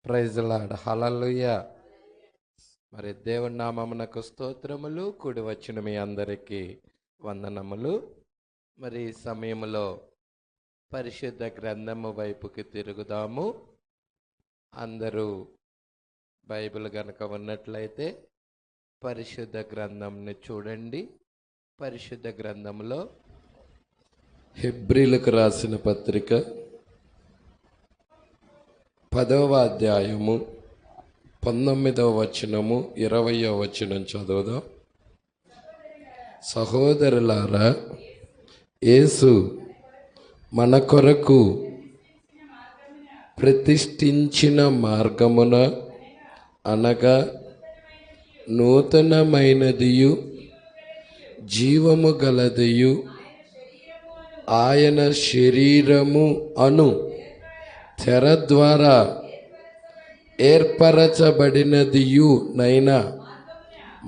Praise Lord. హల్లెలూయా. మరి దేవుని నామమునకు స్తోత్రములు. కూడి వచ్చిన మీ అందరికీ వందనములు. మరి ఈ సమయంలో పరిశుద్ధ గ్రంథము వైపుకి తిరుగుదాము. అందరూ బైబిల్ గనక ఉన్నట్లయితే పరిశుద్ధ గ్రంథంని చూడండి. పరిశుద్ధ గ్రంథంలో హెబ్రీలకు రాసిన పత్రిక 10వ అధ్యాయము 19వ వచనము 20వ వచనం చదువుదాం. సహోదరులారా, యేసు మన కొరకు ప్రతిష్ఠించిన మార్గమున అనగా నూతనమైనదియు జీవము గలదియు ఆయన శరీరము అను తెర ద్వారా ఏర్పరచబడినదియు నైనా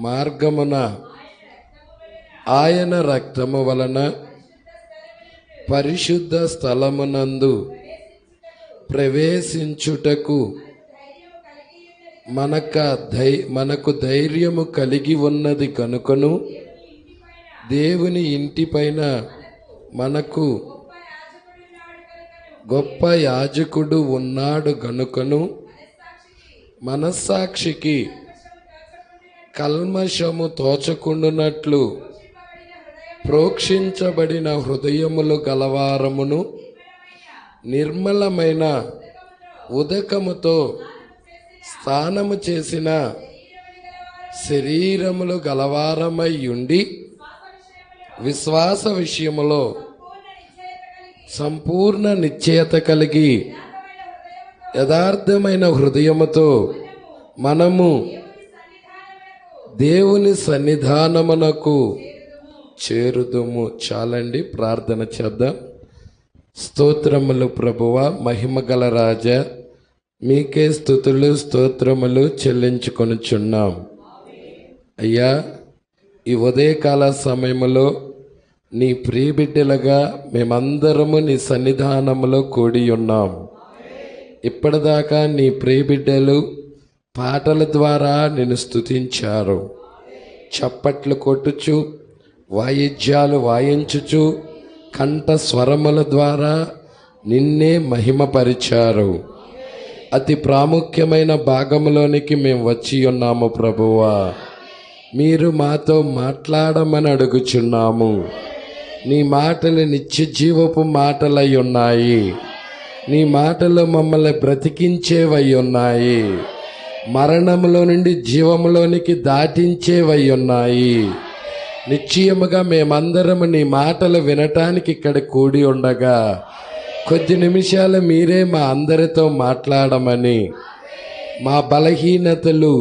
మార్గమున ఆయన రక్తము వలన పరిశుద్ధ స్థలమునందు ప్రవేశించుటకు మనకు ధైర్యము కలిగి ఉన్నది కనుకను దేవుని ఇంటిపైన మనకు గొప్ప యాజకుడు ఉన్నాడు గనుకను మనస్సాక్షికి కల్మషము తోచకుండునట్లు ప్రోక్షించబడిన హృదయములు గలవారమును నిర్మలమైన ఉదకముతో స్నానము చేసిన శరీరములు గలవారమై ఉండి విశ్వాస విషయములో సంపూర్ణ నిశ్చయత కలిగి యథార్థమైన హృదయముతో మనము దేవుని సన్నిధానమునకు చేరుదుము. చాలండి, ప్రార్థన చేద్దాం. స్తోత్రములు ప్రభువా, మహిమగల రాజా, మీకే స్తుతులు స్తోత్రములు చెల్లించుకొనుచున్నాం. అయ్యా, ఈ ఉదయకాల సమయములో నీ ప్రియబిడ్డలుగా మేమందరము నీ సన్నిధానములో కూడి ఉన్నాం. ఇప్పటిదాకా నీ ప్రియబిడ్డలు పాటల ద్వారా నిన్ను స్తుతించారు. చప్పట్లు కొట్టుచు, వాయిద్యాలు వాయించుచు, కంఠ స్వరముల ద్వారా నిన్నే మహిమపరిచారు. అతి ప్రాముఖ్యమైన భాగంలోనికి మేము వచ్చి ఉన్నాము ప్రభువా. మీరు మాతో మాట్లాడమని అడుగుచున్నాము. నీ మాటలు నిత్య జీవపు మాటలై ఉన్నాయి. నీ మాటలు మమ్మల్ని బ్రతికించేవై ఉన్నాయి. మరణములో నుండి జీవములోనికి దాటించేవై ఉన్నాయి. నిశ్చయముగా మేమందరము నీ మాటలు వినటానికి ఇక్కడ కూడి ఉండగా కొద్ది నిమిషాలు మీరే మా అందరితో మాట్లాడమని, మా బలహీనతలు,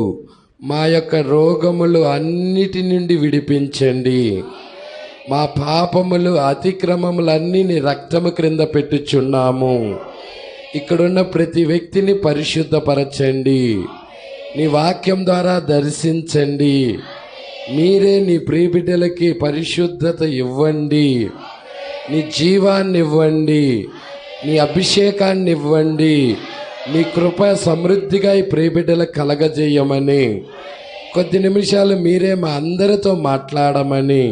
మా యొక్క రోగములు అన్నిటి నుండి విడిపించండి. మా పాపములు, అతిక్రమములన్నీ నీ రక్తము క్రింద పెట్టుచున్నాము. ఇక్కడున్న ప్రతి వ్యక్తిని పరిశుద్ధపరచండి. నీ వాక్యం ద్వారా దర్శించండి. మీరే నీ ప్రియబిడ్డలకి పరిశుద్ధత ఇవ్వండి. నీ జీవాన్ని ఇవ్వండి. నీ అభిషేకాన్ని ఇవ్వండి. నీ కృప సమృద్ధిగా ఈ ప్రియబిడ్డలకు కలగజేయమని, కొద్ది నిమిషాలు మీరే మా అందరితో మాట్లాడమని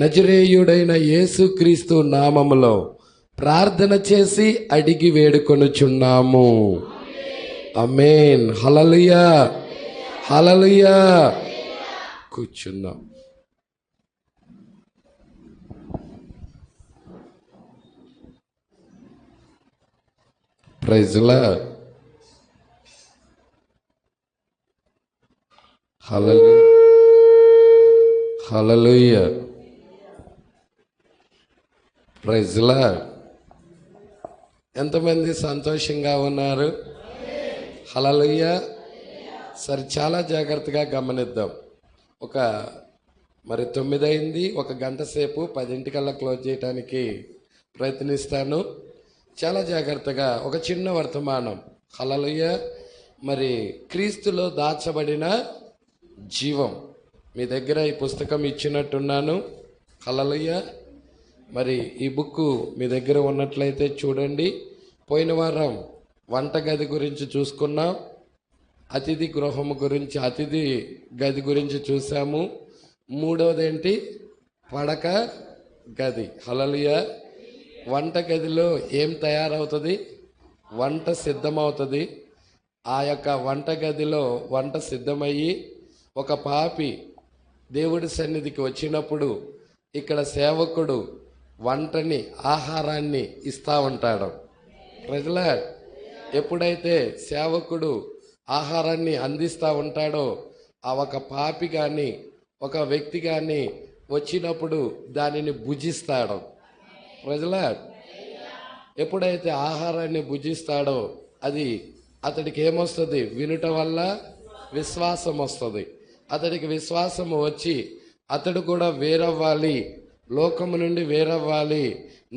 నజరేయుడైన యేసుక్రీస్తు నామములో ప్రార్థన చేసి అడిగి వేడుకొనుచున్నాము. ఆమేన్. Hallelujah, hallelujah. కూర్చున్నాం. Praise Lord. Hallelujah, hallelujah. Praise Lord. ఎంతమంది సంతోషంగా ఉన్నారు? హల్లెలూయా. సరే, చాలా జాగ్రత్తగా గమనిద్దాం. మరి 9 అయింది. 1 గంట సేపు 10 క్లోజ్ చేయడానికి ప్రయత్నిస్తాను. చాలా జాగ్రత్తగా ఒక చిన్న వర్తమానం. హల్లెలూయా. మరి క్రీస్తులో దాచబడిన జీవం, మీ దగ్గర ఈ పుస్తకం ఇచ్చినట్టున్నాను. హల్లెలూయా. మరి ఈ బుక్ మీ దగ్గర ఉన్నట్లయితే చూడండి. పోయిన వారం వంటగది గురించి చూసుకున్నాం, అతిథి గృహము గురించి, అతిథి గది గురించి చూసాము. మూడవది ఏంటి? పడక గది. హల్లెలూయా. వంట గదిలో ఏం తయారవుతుంది? వంట సిద్ధమవుతుంది. ఆ యొక్క వంట గదిలో వంట సిద్ధమయ్యి ఒక పాపి దేవుడి సన్నిధికి వచ్చినప్పుడు ఇక్కడ సేవకుడు వంటని, ఆహారాన్ని ఇస్తూ ఉంటాడు. ప్రజల ఎప్పుడైతే సేవకుడు ఆహారాన్ని అందిస్తూ ఉంటాడో ఆ ఒక పాపి కానీ ఒక వ్యక్తి కానీ వచ్చినప్పుడు దానిని భుజిస్తాడు. ప్రజల ఎప్పుడైతే ఆహారాన్ని భుజిస్తాడో అది అతడికి ఏమొస్తుంది? వినుట వల్ల విశ్వాసం వస్తుంది. అతడికి విశ్వాసం వచ్చి అతడు కూడా వేరవ్వాలి, లోకము నుండి వేరవ్వాలి,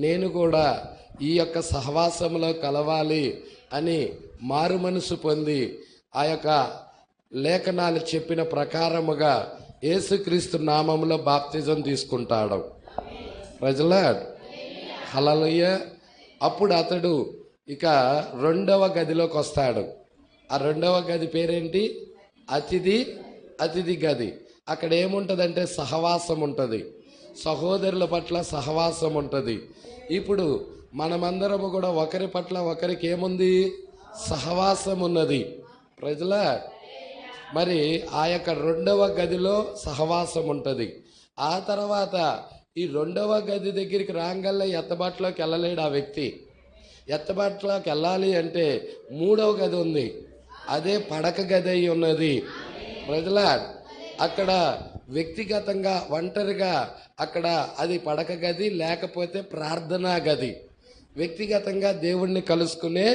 నేను కూడా ఈ యొక్క సహవాసంలో కలవాలి అని మారు మనసు పొంది ఆ యొక్క లేఖనాలు చెప్పిన ప్రకారముగా యేసుక్రీస్తు నామములో బాప్తిజం తీసుకుంటాడు. ప్రజల హల్లెలూయా. అప్పుడు అతడు ఇక రెండవ గదిలోకి వస్తాడు. ఆ రెండవ గది పేరేంటి? అతిథి గది. అక్కడ ఏముంటుందంటే సహవాసం ఉంటుంది, సహోదరుల పట్ల సహవాసం ఉంటుంది. ఇప్పుడు మనమందరము కూడా ఒకరి పట్ల ఒకరికి ఏముంది? సహవాసం ఉన్నది. ప్రజల మరి ఆ యొక్క రెండవ గదిలో సహవాసం ఉంటుంది. ఆ తర్వాత ఈ రెండవ గది దగ్గరికి రాగల్లా ఎత్తబాటులోకి వెళ్ళలేడు ఆ వ్యక్తి. ఎత్తబాటులోకి వెళ్ళాలి అంటే మూడవ గది ఉంది, అదే పడక గది అయి ఉన్నది. ప్రజల అక్కడ వ్యక్తిగతంగా ఒంటరిగా అక్కడ అది పడక గది, లేకపోతే ప్రార్థనా గది, వ్యక్తిగతంగా దేవుణ్ణి కలుసుకునే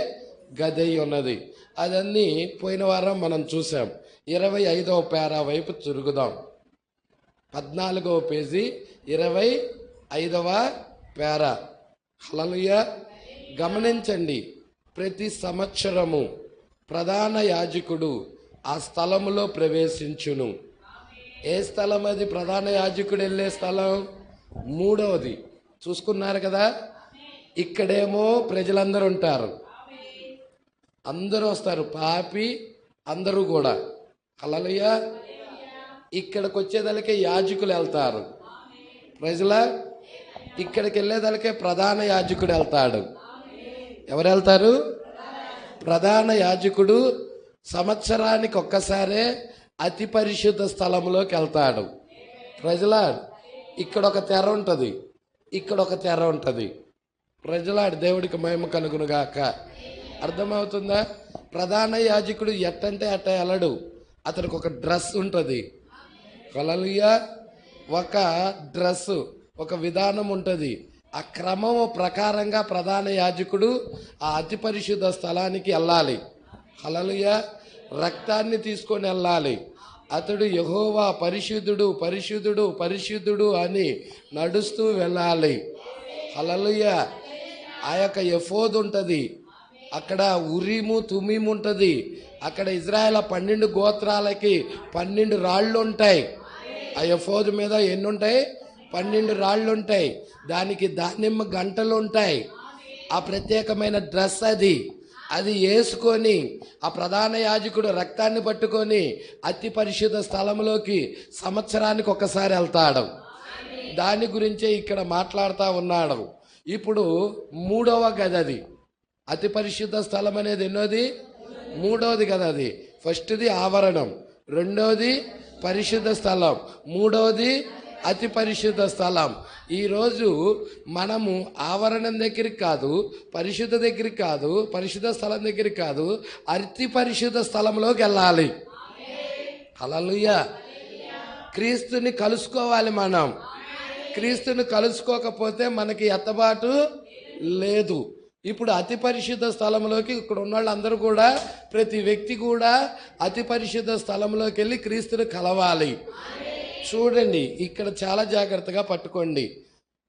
గది అయి ఉన్నది. అదన్నీ పోయిన వారం మనం చూసాం. 25వ పేరా వైపు తిరుగుదాం. 14వ పేజీ 25వ పేరా. హల్లెలూయా. గమనించండి, ప్రతి సంవత్సరము ప్రధాన యాజకుడు ఆ స్థలములో ప్రవేశించును. ఏ స్థలం అది? ప్రధాన యాజకుడు వెళ్ళే స్థలం మూడవది. చూసుకున్నారు కదా. ఇక్కడేమో ప్రజలందరూ ఉంటారు, అందరూ వస్తారు, పాపి అందరూ కూడా. హల్లెలూయా. ఇక్కడికి వచ్చేదానికే యాజకులు వెళ్తారు. ప్రజల ఇక్కడికి వెళ్ళేదానికే ప్రధాన యాజకుడు వెళ్తాడు. ఎవరు వెళ్తారు? ప్రధాన యాజకుడు సంవత్సరానికి ఒక్కసారే అతి పరిశుద్ధ స్థలంలోకి వెళ్తాడు. ప్రజల ఇక్కడ ఒక తెర ఉంటుంది, ఇక్కడ ఒక తెర ఉంటుంది. ప్రజల దేవుడికి మహిమ కలుగును గాక. అర్థమవుతుందా? ప్రధాన యాజకుడు ఎట్టంటే అట్ట వెళ్ళడు, అతనికి ఒక డ్రెస్ ఉంటుంది. హల్లెలూయా. ఒక డ్రెస్, ఒక విధానం ఉంటుంది. ఆ క్రమము ప్రకారంగా ప్రధాన యాజకుడు ఆ అతి పరిశుద్ధ స్థలానికి వెళ్ళాలి. హల్లెలూయా. రక్తాన్ని తీసుకొని వెళ్ళాలి. అతడు యెహోవా పరిశుద్ధుడు, పరిశుద్ధుడు, పరిశుద్ధుడు అని నడుస్తూ వెళ్ళాలి. హల్లెలూయా. ఆ యొక్క ఎఫోద్ ఉంటుంది, అక్కడ ఉరీము తుమీము ఉంటుంది. అక్కడ ఇజ్రాయేల్ 12 గోత్రాలకి 12 రాళ్ళు ఉంటాయి. ఆ ఎఫోద్ మీద ఎన్ని ఉంటాయి? 12 రాళ్ళు ఉంటాయి. దానికి దానిమ్మ గంటలు ఉంటాయి. ఆ ప్రత్యేకమైన డ్రెస్ అది వేసుకొని ఆ ప్రధాన యాజకుడు రక్తాన్ని పట్టుకొని అతి పరిశుద్ధ స్థలంలోకి సంవత్సరానికి ఒకసారి వెళ్తాడు. దాని గురించే ఇక్కడ మాట్లాడుతూ ఉన్నాడు. ఇప్పుడు మూడవ గది అది. అతి పరిశుద్ధ స్థలం అనేది ఎన్నోది? మూడవది కదా. అది ఫస్ట్ది ఆవరణం, రెండవది పరిశుద్ధ స్థలం, మూడవది అతి పరిశుద్ధ స్థలం. ఈరోజు మనము ఆవరణం దగ్గరికి కాదు, పరిశుద్ధ దగ్గరికి కాదు, పరిశుద్ధ స్థలం దగ్గరికి కాదు, అతి పరిశుద్ధ స్థలంలోకి వెళ్ళాలి. హల్లెలూయా. క్రీస్తుని కలుసుకోవాలి మనం. క్రీస్తుని కలుసుకోకపోతే మనకి ఎత్తబాటు లేదు. ఇప్పుడు అతి పరిశుద్ధ స్థలంలోకి ఇక్కడ ఉన్న వాళ్ళందరూ కూడా, ప్రతి వ్యక్తి కూడా అతి పరిశుద్ధ స్థలంలోకి వెళ్ళి క్రీస్తుని కలవాలి. చూడండి, ఇక్కడ చాలా జాగ్రత్తగా పట్టుకోండి.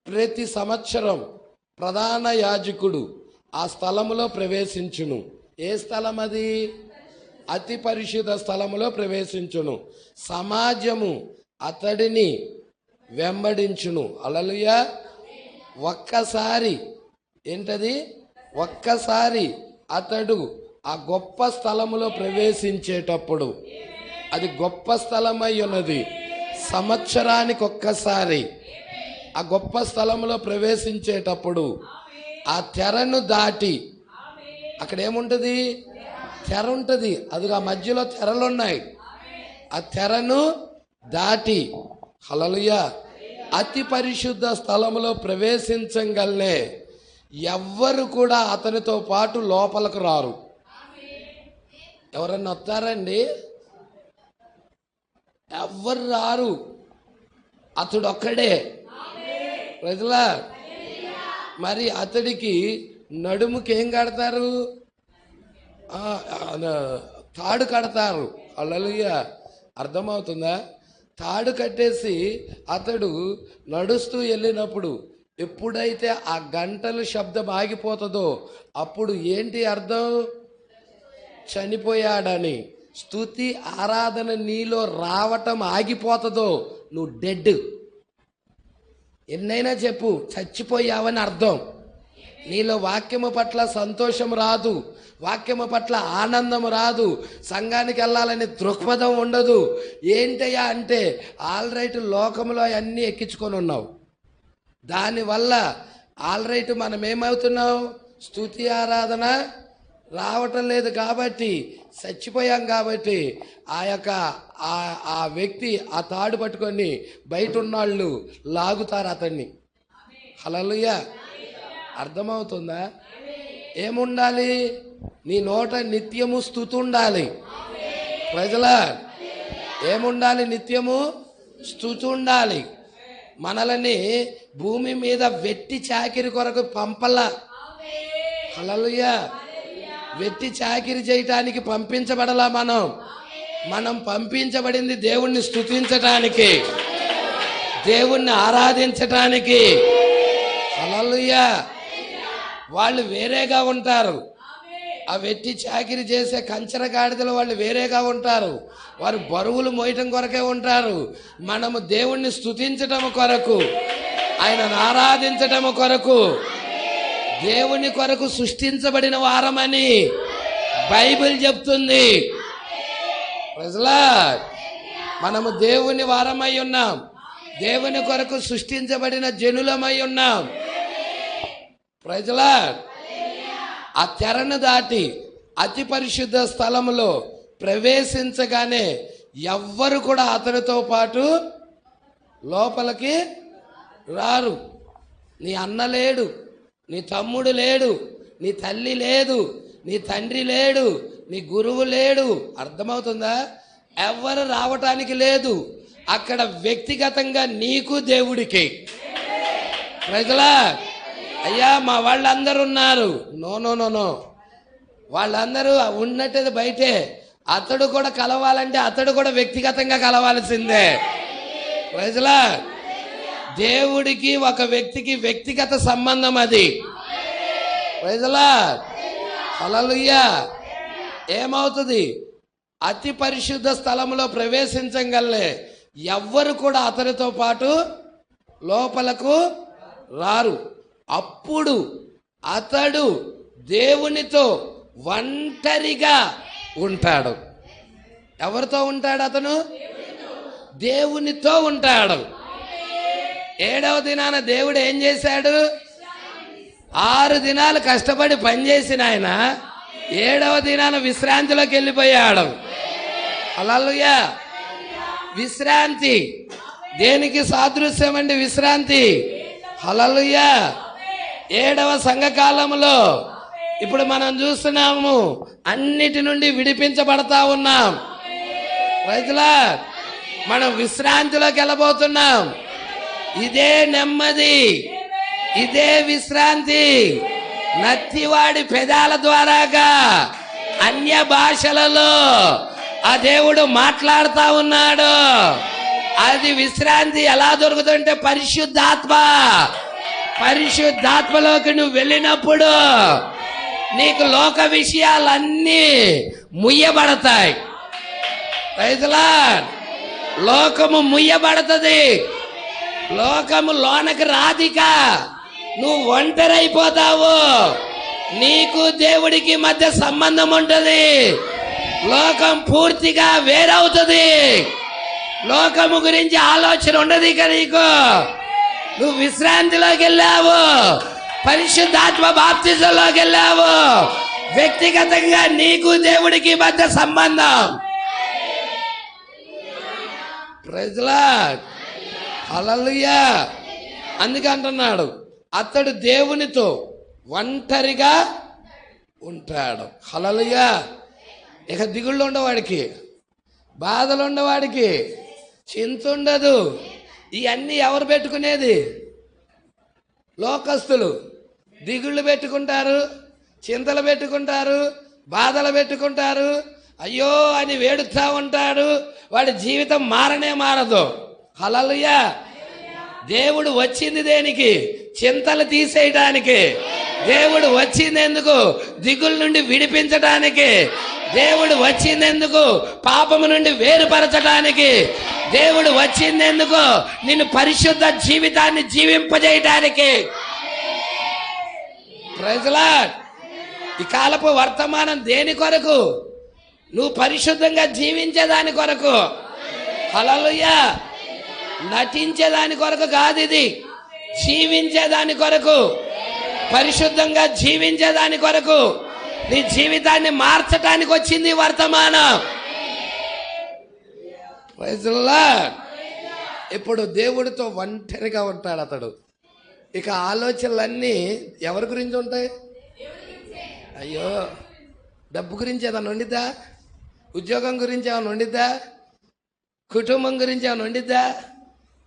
ప్రతి సంవత్సరం ప్రధాన యాజకుడు ఆ స్థలములో ప్రవేశించును. ఏ స్థలం అది? అతి పరిశుద్ధ స్థలములో ప్రవేశించును. సమాజము అతడిని వెంబడించును. హల్లెలూయా. ఒక్కసారి ఏంటది? ఒక్కసారి అతడు ఆ గొప్ప స్థలములో ప్రవేశించేటప్పుడు, అది గొప్ప స్థలమై ఉన్నది, సంవత్సరానికి ఒక్కసారి ఆ గొప్ప స్థలంలో ప్రవేశించేటప్పుడు ఆ తెరను దాటి, అక్కడ ఏముంటుంది? తెర ఉంటుంది. అది ఆ మధ్యలో తెరలు ఉన్నాయి. ఆ తెరను దాటి హల్లెలూయా అతి పరిశుద్ధ స్థలములో ప్రవేశించగలనే ఎవ్వరు కూడా అతనితో పాటు లోపలకు రారు. ఎవరన్నా వస్తారండి? ఎవ్వరు రారు. అతడు ఒక్కడే. ప్రజలా, మరి అతడికి నడుముకి ఏం కడతారు? తాడు కడతారు. హల్లెలూయా. అర్థమవుతుందా? తాడు కట్టేసి అతడు నడుస్తూ వెళ్ళినప్పుడు ఎప్పుడైతే ఆ గంటలు శబ్దం ఆగిపోతుందో అప్పుడు ఏంటి అర్థం? చనిపోయాడని. స్తుతి ఆరాధన నీలో రావటం ఆగిపోతుందో నువ్వు డెడ్. ఎన్నైనా చెప్పు, చచ్చిపోయావని అర్థం. నీలో వాక్యము పట్ల సంతోషం రాదు, వాక్యము పట్ల ఆనందం రాదు, సంఘానికి వెళ్ళాలని దృక్పథం ఉండదు. ఏంటయ్యా అంటే ఆల్రైట్ లోకంలో అన్నీ ఎక్కించుకొని ఉన్నావు. దానివల్ల ఆల్రైట్ మనం ఏమవుతున్నాం? స్తుతి ఆరాధన రావటం లేదు కాబట్టి, చచ్చిపోయాం కాబట్టి ఆ వ్యక్తి ఆ తాడు పట్టుకొని బయట ఉన్నాళ్ళు లాగుతారు అతన్ని. హల్లెలూయా. అర్థమవుతుందా? ఏముండాలి? నీ నోట నిత్యము స్తుతి ఉండాలి. ప్రజలా, ఏముండాలి? నిత్యము స్తుతి ఉండాలి. మనల్ని భూమి మీద వెట్టి చాకిరి కొరకు పంపల. హల్లెలూయా. వెట్టి చాకిరి చేయటానికి పంపించబడలా. మనం పంపించబడింది దేవుణ్ణి స్తుతించటానికి, దేవుణ్ణి ఆరాధించటానికి. హల్లెలూయా. వాళ్ళు వేరేగా ఉంటారు. ఆ వెట్టి చాకిరి చేసే కంచర గాడిదలు వాళ్ళు వేరేగా ఉంటారు. వారు బరువులు మోయటం కొరకే ఉంటారు. మనము దేవుణ్ణి స్తుతించటం కొరకు, ఆయనను ఆరాధించటం కొరకు, దేవుని కొరకు సృష్టించబడిన వారమని బైబిల్ చెప్తుంది. ప్రజలా, మనము దేవుని వారమై ఉన్నాం. దేవుని కొరకు సృష్టించబడిన జనులమై ఉన్నాం. ప్రజలా, ఆ తెరను దాటి అతి పరిశుద్ధ స్థలములో ప్రవేశించగానే ఎవ్వరు కూడా అతనితో పాటు లోపలికి రారు. నీ అన్న లేడు, నీ తమ్ముడు లేడు, నీ తల్లి లేదు, నీ తండ్రి లేడు, నీ గురువు లేడు. అర్థమవుతుందా? ఎవ్వరు రావటానికి లేదు. అక్కడ వ్యక్తిగతంగా నీకు దేవుడికి. ప్రజలా, అయ్యా మా వాళ్ళందరూ ఉన్నారు. నో నో నో నో, వాళ్ళందరూ ఉన్నట్టు బయటే. అతడు కూడా కలవాలంటే అతడు కూడా వ్యక్తిగతంగా కలవాల్సిందే. ప్రజలా, దేవుడికి ఒక వ్యక్తికి వ్యక్తిగత సంబంధం అది. ప్రజలా, హల్లెలూయా. ఏమవుతుంది? అతి పరిశుద్ధ స్థలంలో ప్రవేశించగలనే ఎవ్వరు కూడా అతనితో పాటు లోపలకు రారు. అప్పుడు అతడు దేవునితో ఒంటరిగా ఉంటాడు. ఎవరితో ఉంటాడు? అతను దేవునితో ఉంటాడు. 7వ దినాన దేవుడు ఏం చేశాడు? 6 దినాలు కష్టపడి పనిచేసిన ఆయన 7వ దినాన విశ్రాంతిలోకి వెళ్ళిపోయాడు. హల్లెలూయా. విశ్రాంతి దేనికి సాదృశ్యం అండి? విశ్రాంతి. హల్లెలూయా. 7వ సంఘకాలంలో ఇప్పుడు మనం చూస్తున్నాము, అన్నిటి నుండి విడిపించబడతా ఉన్నాం. రైతులా, మనం విశ్రాంతిలోకి వెళ్ళబోతున్నాం. ఇదే నెమ్మది, ఇదే విశ్రాంతి. నత్తివాడి పెదాల ద్వారాగా అన్య భాషలలో ఆ దేవుడు మాట్లాడుతా ఉన్నాడు. అది విశ్రాంతి ఎలా దొరుకుతుంటే పరిశుద్ధాత్మలోకి నువ్వు వెళ్ళినప్పుడు నీకు లోక విషయాలన్నీ ముయ్యబడతాయి. రైతులా, లోకము ముయ్యబడుతుంది. లోకము లోనకి రాదిక. నువ్వు ఒంటరైపోతావు. నీకు దేవుడికి మధ్య సంబంధం ఉంటుంది. లోకం పూర్తిగా వేరవుతుంది. లోకము గురించి ఆలోచన ఉండదు ఇక నీకు. నువ్వు విశ్రాంతిలోకి వెళ్ళావు, పరిశుద్ధాత్మ బాప్తిజంలోకి వెళ్ళావు. వ్యక్తిగతంగా నీకు దేవుడికి మధ్య సంబంధం. ప్రైజ్ లార్డ్, హల్లెలూయా. అందుకే అంటున్నాడు, అతడు దేవునితో ఒంటరిగా ఉంటాడు. హల్లెలూయా. ఇక దిగుళ్ళు ఉండవాడికి, బాధలు ఉండవాడికి, చింత ఉండదు. ఇవన్నీ ఎవరు పెట్టుకునేది? లోకస్తులు. దిగుళ్ళు పెట్టుకుంటారు, చింతలు పెట్టుకుంటారు, బాధలు పెట్టుకుంటారు, అయ్యో అని వేడుతా ఉంటాడు. వాడి జీవితం మారనే మారదు. హల్లెలూయా. దేవుడు వచ్చింది దేనికి? చింతలు తీసేయడానికి. దేవుడు వచ్చింది ఎందుకు? దిగుల నుండి విడిపించడానికి. దేవుడు వచ్చింది ఎందుకు? పాపము నుండి వేరుపరచడానికి. దేవుడు వచ్చింది ఎందుకు? నిన్ను పరిశుద్ధ జీవితాన్ని జీవింపజేయడానికి. Praise lord. ఈ కాలపు వర్తమానం దేని కొరకు? నువ్వు పరిశుద్ధంగా జీవించేదాని కొరకు. హల్లెలూయా. నటించేదాని కొరకు కాదు, ఇది జీవించేదాని కొరకు, పరిశుద్ధంగా జీవించేదాని కొరకు. నీ జీవితాన్ని మార్చడానికి వచ్చింది వర్తమానం. Praise Lord. ఇప్పుడు దేవుడితో ఒంటరిగా ఉంటాడు అతడు. ఇక ఆలోచనలన్నీ ఎవరి గురించి ఉంటాయి? అయ్యో, డబ్బు గురించి ఏదైనా ఉండిద్దా? ఉద్యోగం గురించి ఏమైనా ఉండిద్దా? కుటుంబం గురించి ఏమైనా ఉండిద్దా?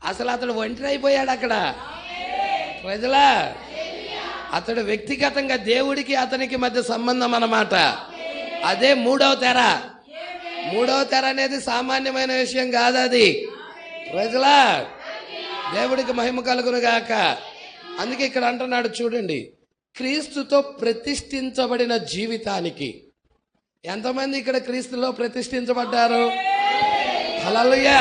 అసలు అతడు ఒంటరి అయిపోయాడు అక్కడ. ప్రజలా, అతడు వ్యక్తిగతంగా దేవుడికి అతనికి మధ్య సంబంధం అన్నమాట. అదే మూడవ తెర. మూడవ తెర అనేది సామాన్యమైన విషయం కాదు. అది ప్రజలా, దేవుడికి మహిమ కలుగును గాక. అందుకే ఇక్కడ అంటున్నాడు చూడండి, క్రీస్తుతో ప్రతిష్ఠించబడిన జీవితానికి. ఎంతమంది ఇక్కడ క్రీస్తులో ప్రతిష్ఠించబడ్డారు? హల్లెలూయా.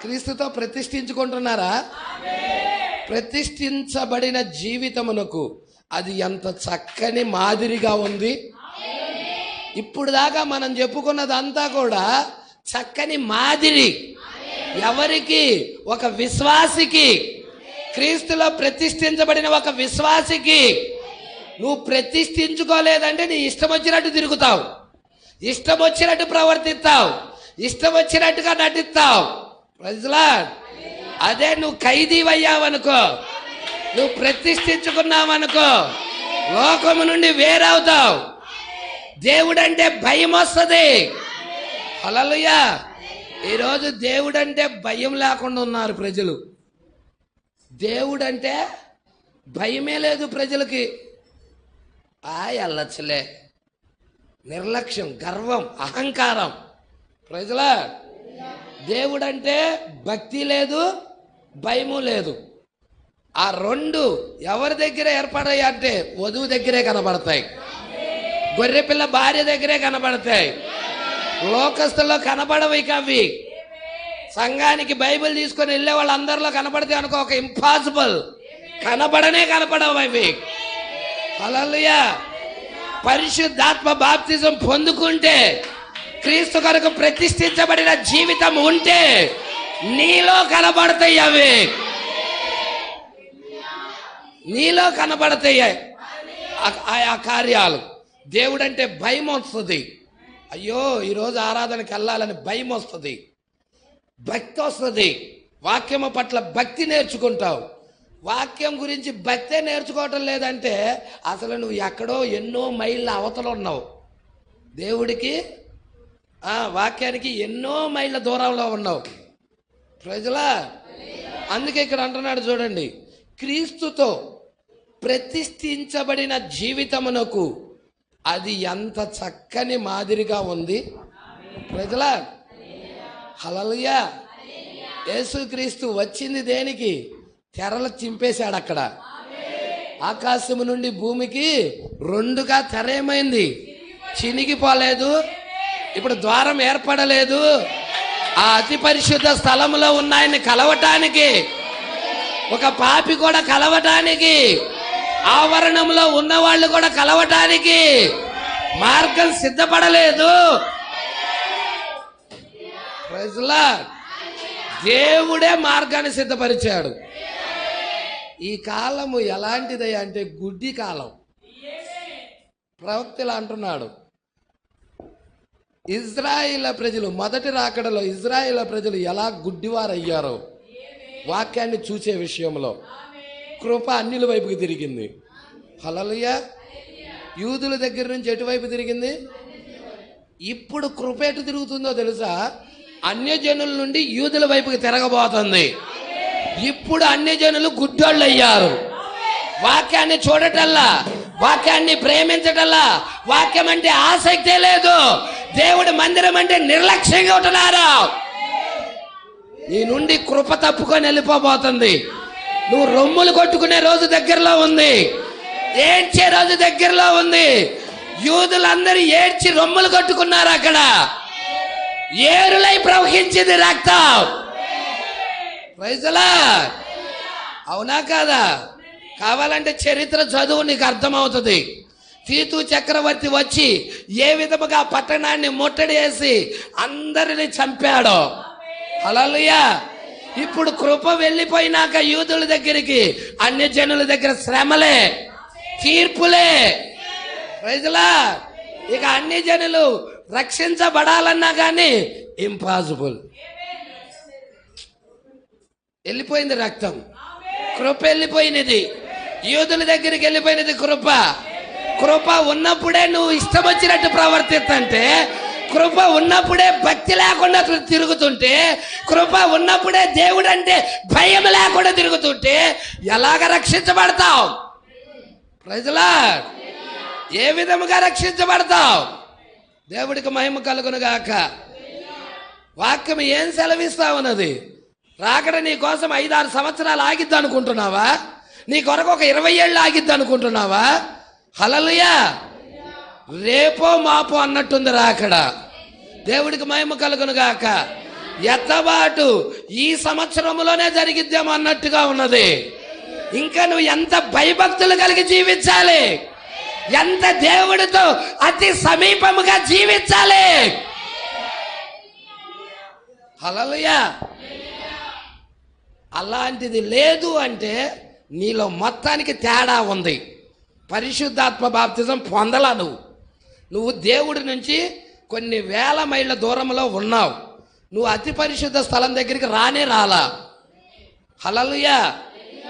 క్రీస్తుతో ప్రతిష్ఠించుకుంటున్నారా? ప్రతిష్ఠించబడిన జీవితమునకు అది ఎంత చక్కని మాదిరిగా ఉంది. ఇప్పుడు దాకా మనం చెప్పుకున్నదంతా కూడా చక్కని మాదిరి. ఎవరికి? ఒక విశ్వాసికి. క్రీస్తులో ప్రతిష్ఠించబడిన ఒక విశ్వాసికి. నువ్వు ప్రతిష్ఠించుకోలేదంటే నీ ఇష్టం వచ్చినట్టు తిరుగుతావు, ఇష్టం వచ్చినట్టు ప్రవర్తిస్తావు, ఇష్టం వచ్చినట్టుగా నటిస్తావు. Praise lord. అదే నువ్వు ఖైదీవయ్యావనుకో, నువ్వు ప్రతిష్ఠించుకున్నావనుకో, లోకము నుండి వేరవుతావు. దేవుడంటే భయం వస్తుంది. హల్లెలూయా. ఈరోజు దేవుడంటే భయం లేకుండా ఉన్నారు ప్రజలు. దేవుడంటే భయమే లేదు ప్రజలకి. వెళ్ళొచ్చులే, నిర్లక్ష్యం, గర్వం, అహంకారం. ప్రజల, దేవుడంటే భక్తి లేదు, భయము లేదు. ఆ రెండు ఎవరి దగ్గర ఏర్పడాయి అంటే వధువు దగ్గరే కనబడతాయి, గొర్రెపిల్ల భార్య దగ్గరే కనబడతాయి. లోకస్తుల్లో కనబడవు. ఇక అవి సంఘానికి బైబిల్ తీసుకొని వెళ్ళే వాళ్ళందరిలో కనబడితే అనుకో, ఒక ఇంపాసిబుల్. కనబడవు అవి. హల్లెలూయా. పరిశుద్ధాత్మ బాప్తిజం పొందుకుంటే, క్రీస్తు కొరకు ప్రతిష్ఠించబడిన జీవితం ఉంటే నీలో కనబడతాయి. అవి నీలో కనబడతాయి ఆ కార్యాలు. దేవుడంటే భయం వస్తుంది. అయ్యో ఈరోజు ఆరాధనకి వెళ్ళాలని భయం వస్తుంది, భక్తి వస్తుంది. వాక్యము పట్ల భక్తి నేర్చుకుంటావు. వాక్యం గురించి భక్తే నేర్చుకోవటం లేదంటే అసలు నువ్వు ఎక్కడో ఎన్నో మైళ్ళ అవతల ఉన్నావు. దేవుడికి, వాక్యానికి ఎన్నో మైళ్ళ దూరంలో ఉన్నావు. ప్రజలా, అందుకే ఇక్కడ అంటున్నాడు చూడండి, క్రీస్తుతో ప్రతిష్ఠించబడిన జీవితమునకు అది ఎంత చక్కని మాదిరిగా ఉంది. ప్రజలా, హల్లెలూయా. యేసుక్రీస్తు వచ్చింది దేనికి? తెరలు చింపేశాడు అక్కడ. ఆకాశము నుండి భూమికి రెండుగా తెర ఏమైంది? చినిగిపోలేదు. ఇప్పుడు ద్వారం ఏర్పడలేదు. ఆ అతి పరిశుద్ధ స్థలంలో ఉన్న ఆయన్ని కలవటానికి, ఒక పాపి కూడా కలవటానికి ఆవరణంలో ఉన్న వాళ్ళు కూడా కలవటానికి మార్గం సిద్ధపడలేదు. Praise lord. దేవుడే మార్గాన్ని సిద్ధపరిచాడు. ఈ కాలము ఎలాంటిది అంటే గుడ్డి కాలం. ప్రవక్తలు అంటున్నాడు, ఇజ్రాయిల్ ప్రజలు మొదటి రాకడలో ఇజ్రాయిల్ ప్రజలు ఎలా గుడ్డివారు అయ్యారో వాక్యాన్ని చూసే విషయంలో కృప అన్యుల వైపుకి తిరిగింది. హల్లెలూయా. యూదుల దగ్గర నుంచి ఎటువైపు తిరిగింది? ఇప్పుడు కృప ఎటు తిరుగుతుందో తెలుసా? అన్యజనుల నుండి యూదుల వైపుకి తిరగబోతుంది. ఇప్పుడు అన్యజనులు గుడ్డోళ్ళు అయ్యారు. వాక్యాన్ని చూడటల్లా, వాక్యాన్ని ప్రేమించటల్లా, వాక్యం అంటే ఆసక్తే లేదు. దేవుడి మందిరం అంటే నిర్లక్ష్యంగా ఉంటున్నారు. నీ నుండి కృప తప్పుకొని వెళ్ళిపోబోతుంది. నువ్వు రొమ్ములు కొట్టుకునే రోజు దగ్గరలో ఉంది. ఏడ్చే రోజు దగ్గరలో ఉంది. యూదులందరూ ఏడ్చి రొమ్ములు కొట్టుకున్నారు. అక్కడ ఏరులై ప్రవహించింది రక్తం. Praise the Lord. అవునా కాదా? కావాలంటే చరిత్ర చదువు, నీకు అర్థమవుతుంది. తీతు చక్రవర్తి వచ్చి ఏ విధముగా పట్టణాన్ని ముట్టడి చేసి అందరిని చంపాడో. హల్లెలూయా. ఇప్పుడు కృప వెళ్ళిపోయినాక యూదుల దగ్గరికి, అన్య జనుల దగ్గర శ్రమలే, తీర్పులే. Praise the Lord. ఇక అన్ని జనులు రక్షించబడాలన్నా కానీ ఇంపాసిబుల్. వెళ్ళిపోయింది రక్తం, కృప వెళ్ళిపోయినది. యూదుల దగ్గరికి వెళ్ళిపోయినది కృప. కృప ఉన్నప్పుడే నువ్వు ఇష్టం వచ్చినట్టు ప్రవర్తిస్తుంటే, కృప ఉన్నప్పుడే భక్తి లేకుండా తిరుగుతుంటే, కృప ఉన్నప్పుడే దేవుడు అంటే భయం లేకుండా తిరుగుతుంటే ఎలాగ రక్షించబడతావు? Praise the Lord. ఏ విధముగా రక్షించబడతావు? దేవుడికి మహిమ కలుగును గాక. వాక్యం ఏం సెలవిస్తా ఉన్నది? రాకడ నీ కోసం 5-6 సంవత్సరాలు ఆగిద్ది అనుకుంటున్నావా? నీ కొరకు ఒక 20 ఏళ్ళు ఆగిద్ది అనుకుంటున్నావా? హల్లెలూయా. రేపో మాపో అన్నట్టుంది రాకడ. దేవుడికి మహిమ కలుగును గాక. ఎత్తబాటు ఈ సంవత్సరంలోనే జరిగిద్దేమో అన్నట్టుగా ఉన్నది. ఇంకా నువ్వు ఎంత భయభక్తులు కలిగి జీవించాలి, ఎంత దేవుడితో అతి సమీపముగా జీవించాలి. హల్లెలూయా. అలాంటిది లేదు అంటే నీలో మొత్తానికి తేడా ఉంది. పరిశుద్ధాత్మ బాప్తిజం పొందలా. నువ్వు దేవుడి నుంచి కొన్ని వేల మైళ్ళ దూరంలో ఉన్నావు. నువ్వు అతి పరిశుద్ధ స్థలం దగ్గరికి రాలా. హల్లెలూయా.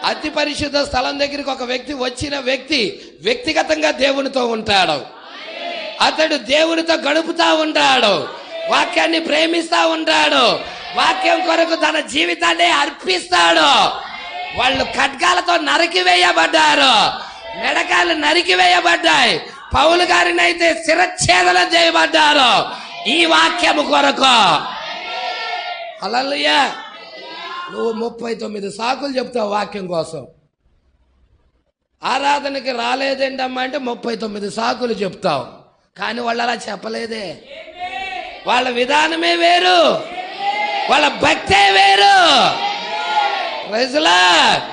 అతి పరిశుద్ధ స్థలం దగ్గరికి ఒక వ్యక్తి వచ్చిన వ్యక్తి వ్యక్తిగతంగా దేవునితో ఉంటాడు. అతడు దేవునితో గడుపుతా ఉంటాడు, వాక్యాన్ని ప్రేమిస్తా ఉంటాడు, వాక్యం కొరకు తన జీవితాన్ని అర్పిస్తాడు. వాళ్ళు ఖడ్గాలతో నరికివేయబడ్డారు, మెడకాలు నరికివేయబడ్డాయి. పౌలు గారిని అయితే శిరచ్ఛేదన చేయబడ్డారు ఈ వాక్యము కొరకు. హల్లెలూయా. నువ్వు 39 సాకులు చెప్తావు వాక్యం కోసం. ఆరాధనకి రాలేదేంటమ్మా అంటే 39 సాకులు చెప్తావు. కానీ వాళ్ళు అలా చెప్పలేదే. వాళ్ళ విధానమే వేరు, వాళ్ళ భక్తే వేరు. Praise the Lord.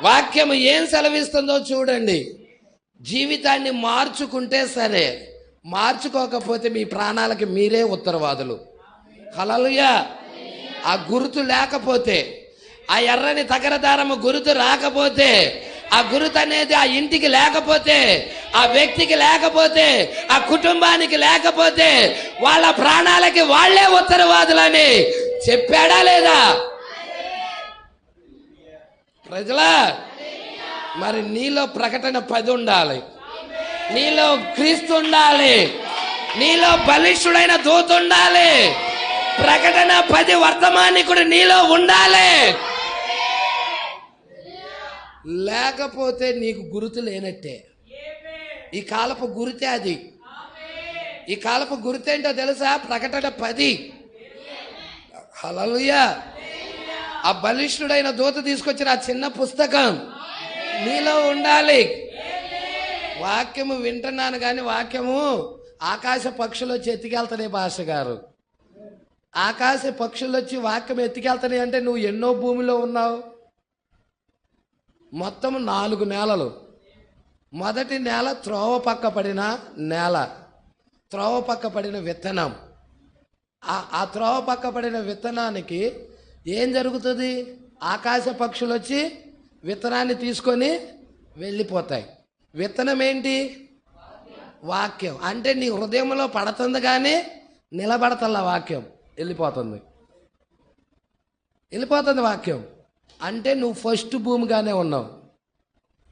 వాక్యం ఏం సెలవిస్తుందో చూడండి. జీవితాన్ని మార్చుకుంటే సరే, మార్చుకోకపోతే మీ ప్రాణాలకి మీరే ఉత్తరవాదులు. హల్లెలూయా. ఆ గుర్తు లేకపోతే, ఆ ఎర్రని తగరదారము గుర్తు రాకపోతే, ఆ గుర్తు అనేది ఆ ఇంటికి లేకపోతే, ఆ వ్యక్తికి లేకపోతే, ఆ కుటుంబానికి లేకపోతే వాళ్ళ ప్రాణాలకి వాళ్లే ఉత్తరవాదులని చెప్పాడా లేదా? ప్రజలా, మరి నీలో ప్రకటన 10 ఉండాలి, నీలో క్రీస్తు ఉండాలి, నీలో బలిష్ఠుడైన దూత ఉండాలి, ప్రకటన 10 వర్తమానికుడు నీలో ఉండాలి. లేకపోతే నీకు గుర్తు లేనట్టే. ఈ కాలపు గురితే అది. ఈ కాలపు గురితేంటో తెలుసా? ప్రకటన 10. హల్లెలూయా. ఆ బలిష్ఠుడైన దూత తీసుకొచ్చిన ఆ చిన్న పుస్తకం నీలో ఉండాలి. వాక్యము వింటున్నాను కానీ వాక్యము ఆకాశ పక్షులు వచ్చి ఎత్తికెళ్తానే. భాష గారు, ఆకాశ పక్షులు వచ్చి వాక్యం ఎత్తికెళ్తానే అంటే నువ్వు ఎన్నో భూమిలో ఉన్నావు. మొత్తం 4 నేలలు. మొదటి నేల త్రోవ పక్క పడిన నేల, త్రోవ పక్క పడిన విత్తనం. ఆ త్రోవ పక్క పడిన విత్తనానికి ఏం జరుగుతుంది? ఆకాశ పక్షులు వచ్చి విత్తనాన్ని తీసుకొని వెళ్ళిపోతాయి. విత్తనం ఏంటి? వాక్యం. అంటే నీ హృదయంలో పడుతుంది కానీ నిలబడతల్లా వాక్యం, వెళ్ళిపోతుంది వాక్యం. అంటే నువ్వు ఫస్ట్ భూమిగానే ఉన్నావు.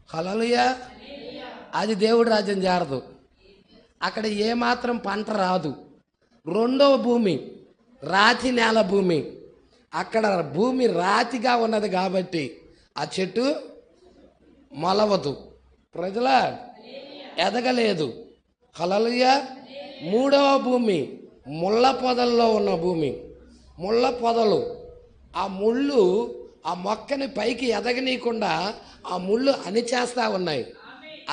హల్లెలూయా. అది దేవుడి రాజ్యం చేరదు, అక్కడ ఏమాత్రం పంట రాదు. రెండవ భూమి రాతి నేల భూమి. అక్కడ భూమి రాతిగా ఉన్నది కాబట్టి ఆ చెట్టు మొలవదు, ప్రజల ఎదగలేదు. హల్లెలూయా. మూడవ భూమి ముళ్ళ పొదల్లో ఉన్న భూమి. ముళ్ళ పొదలు, ఆ ముళ్ళు ఆ మొక్కని పైకి ఎదగనీయకుండా ఆ ముళ్ళు అణిచేస్తా ఉన్నాయి.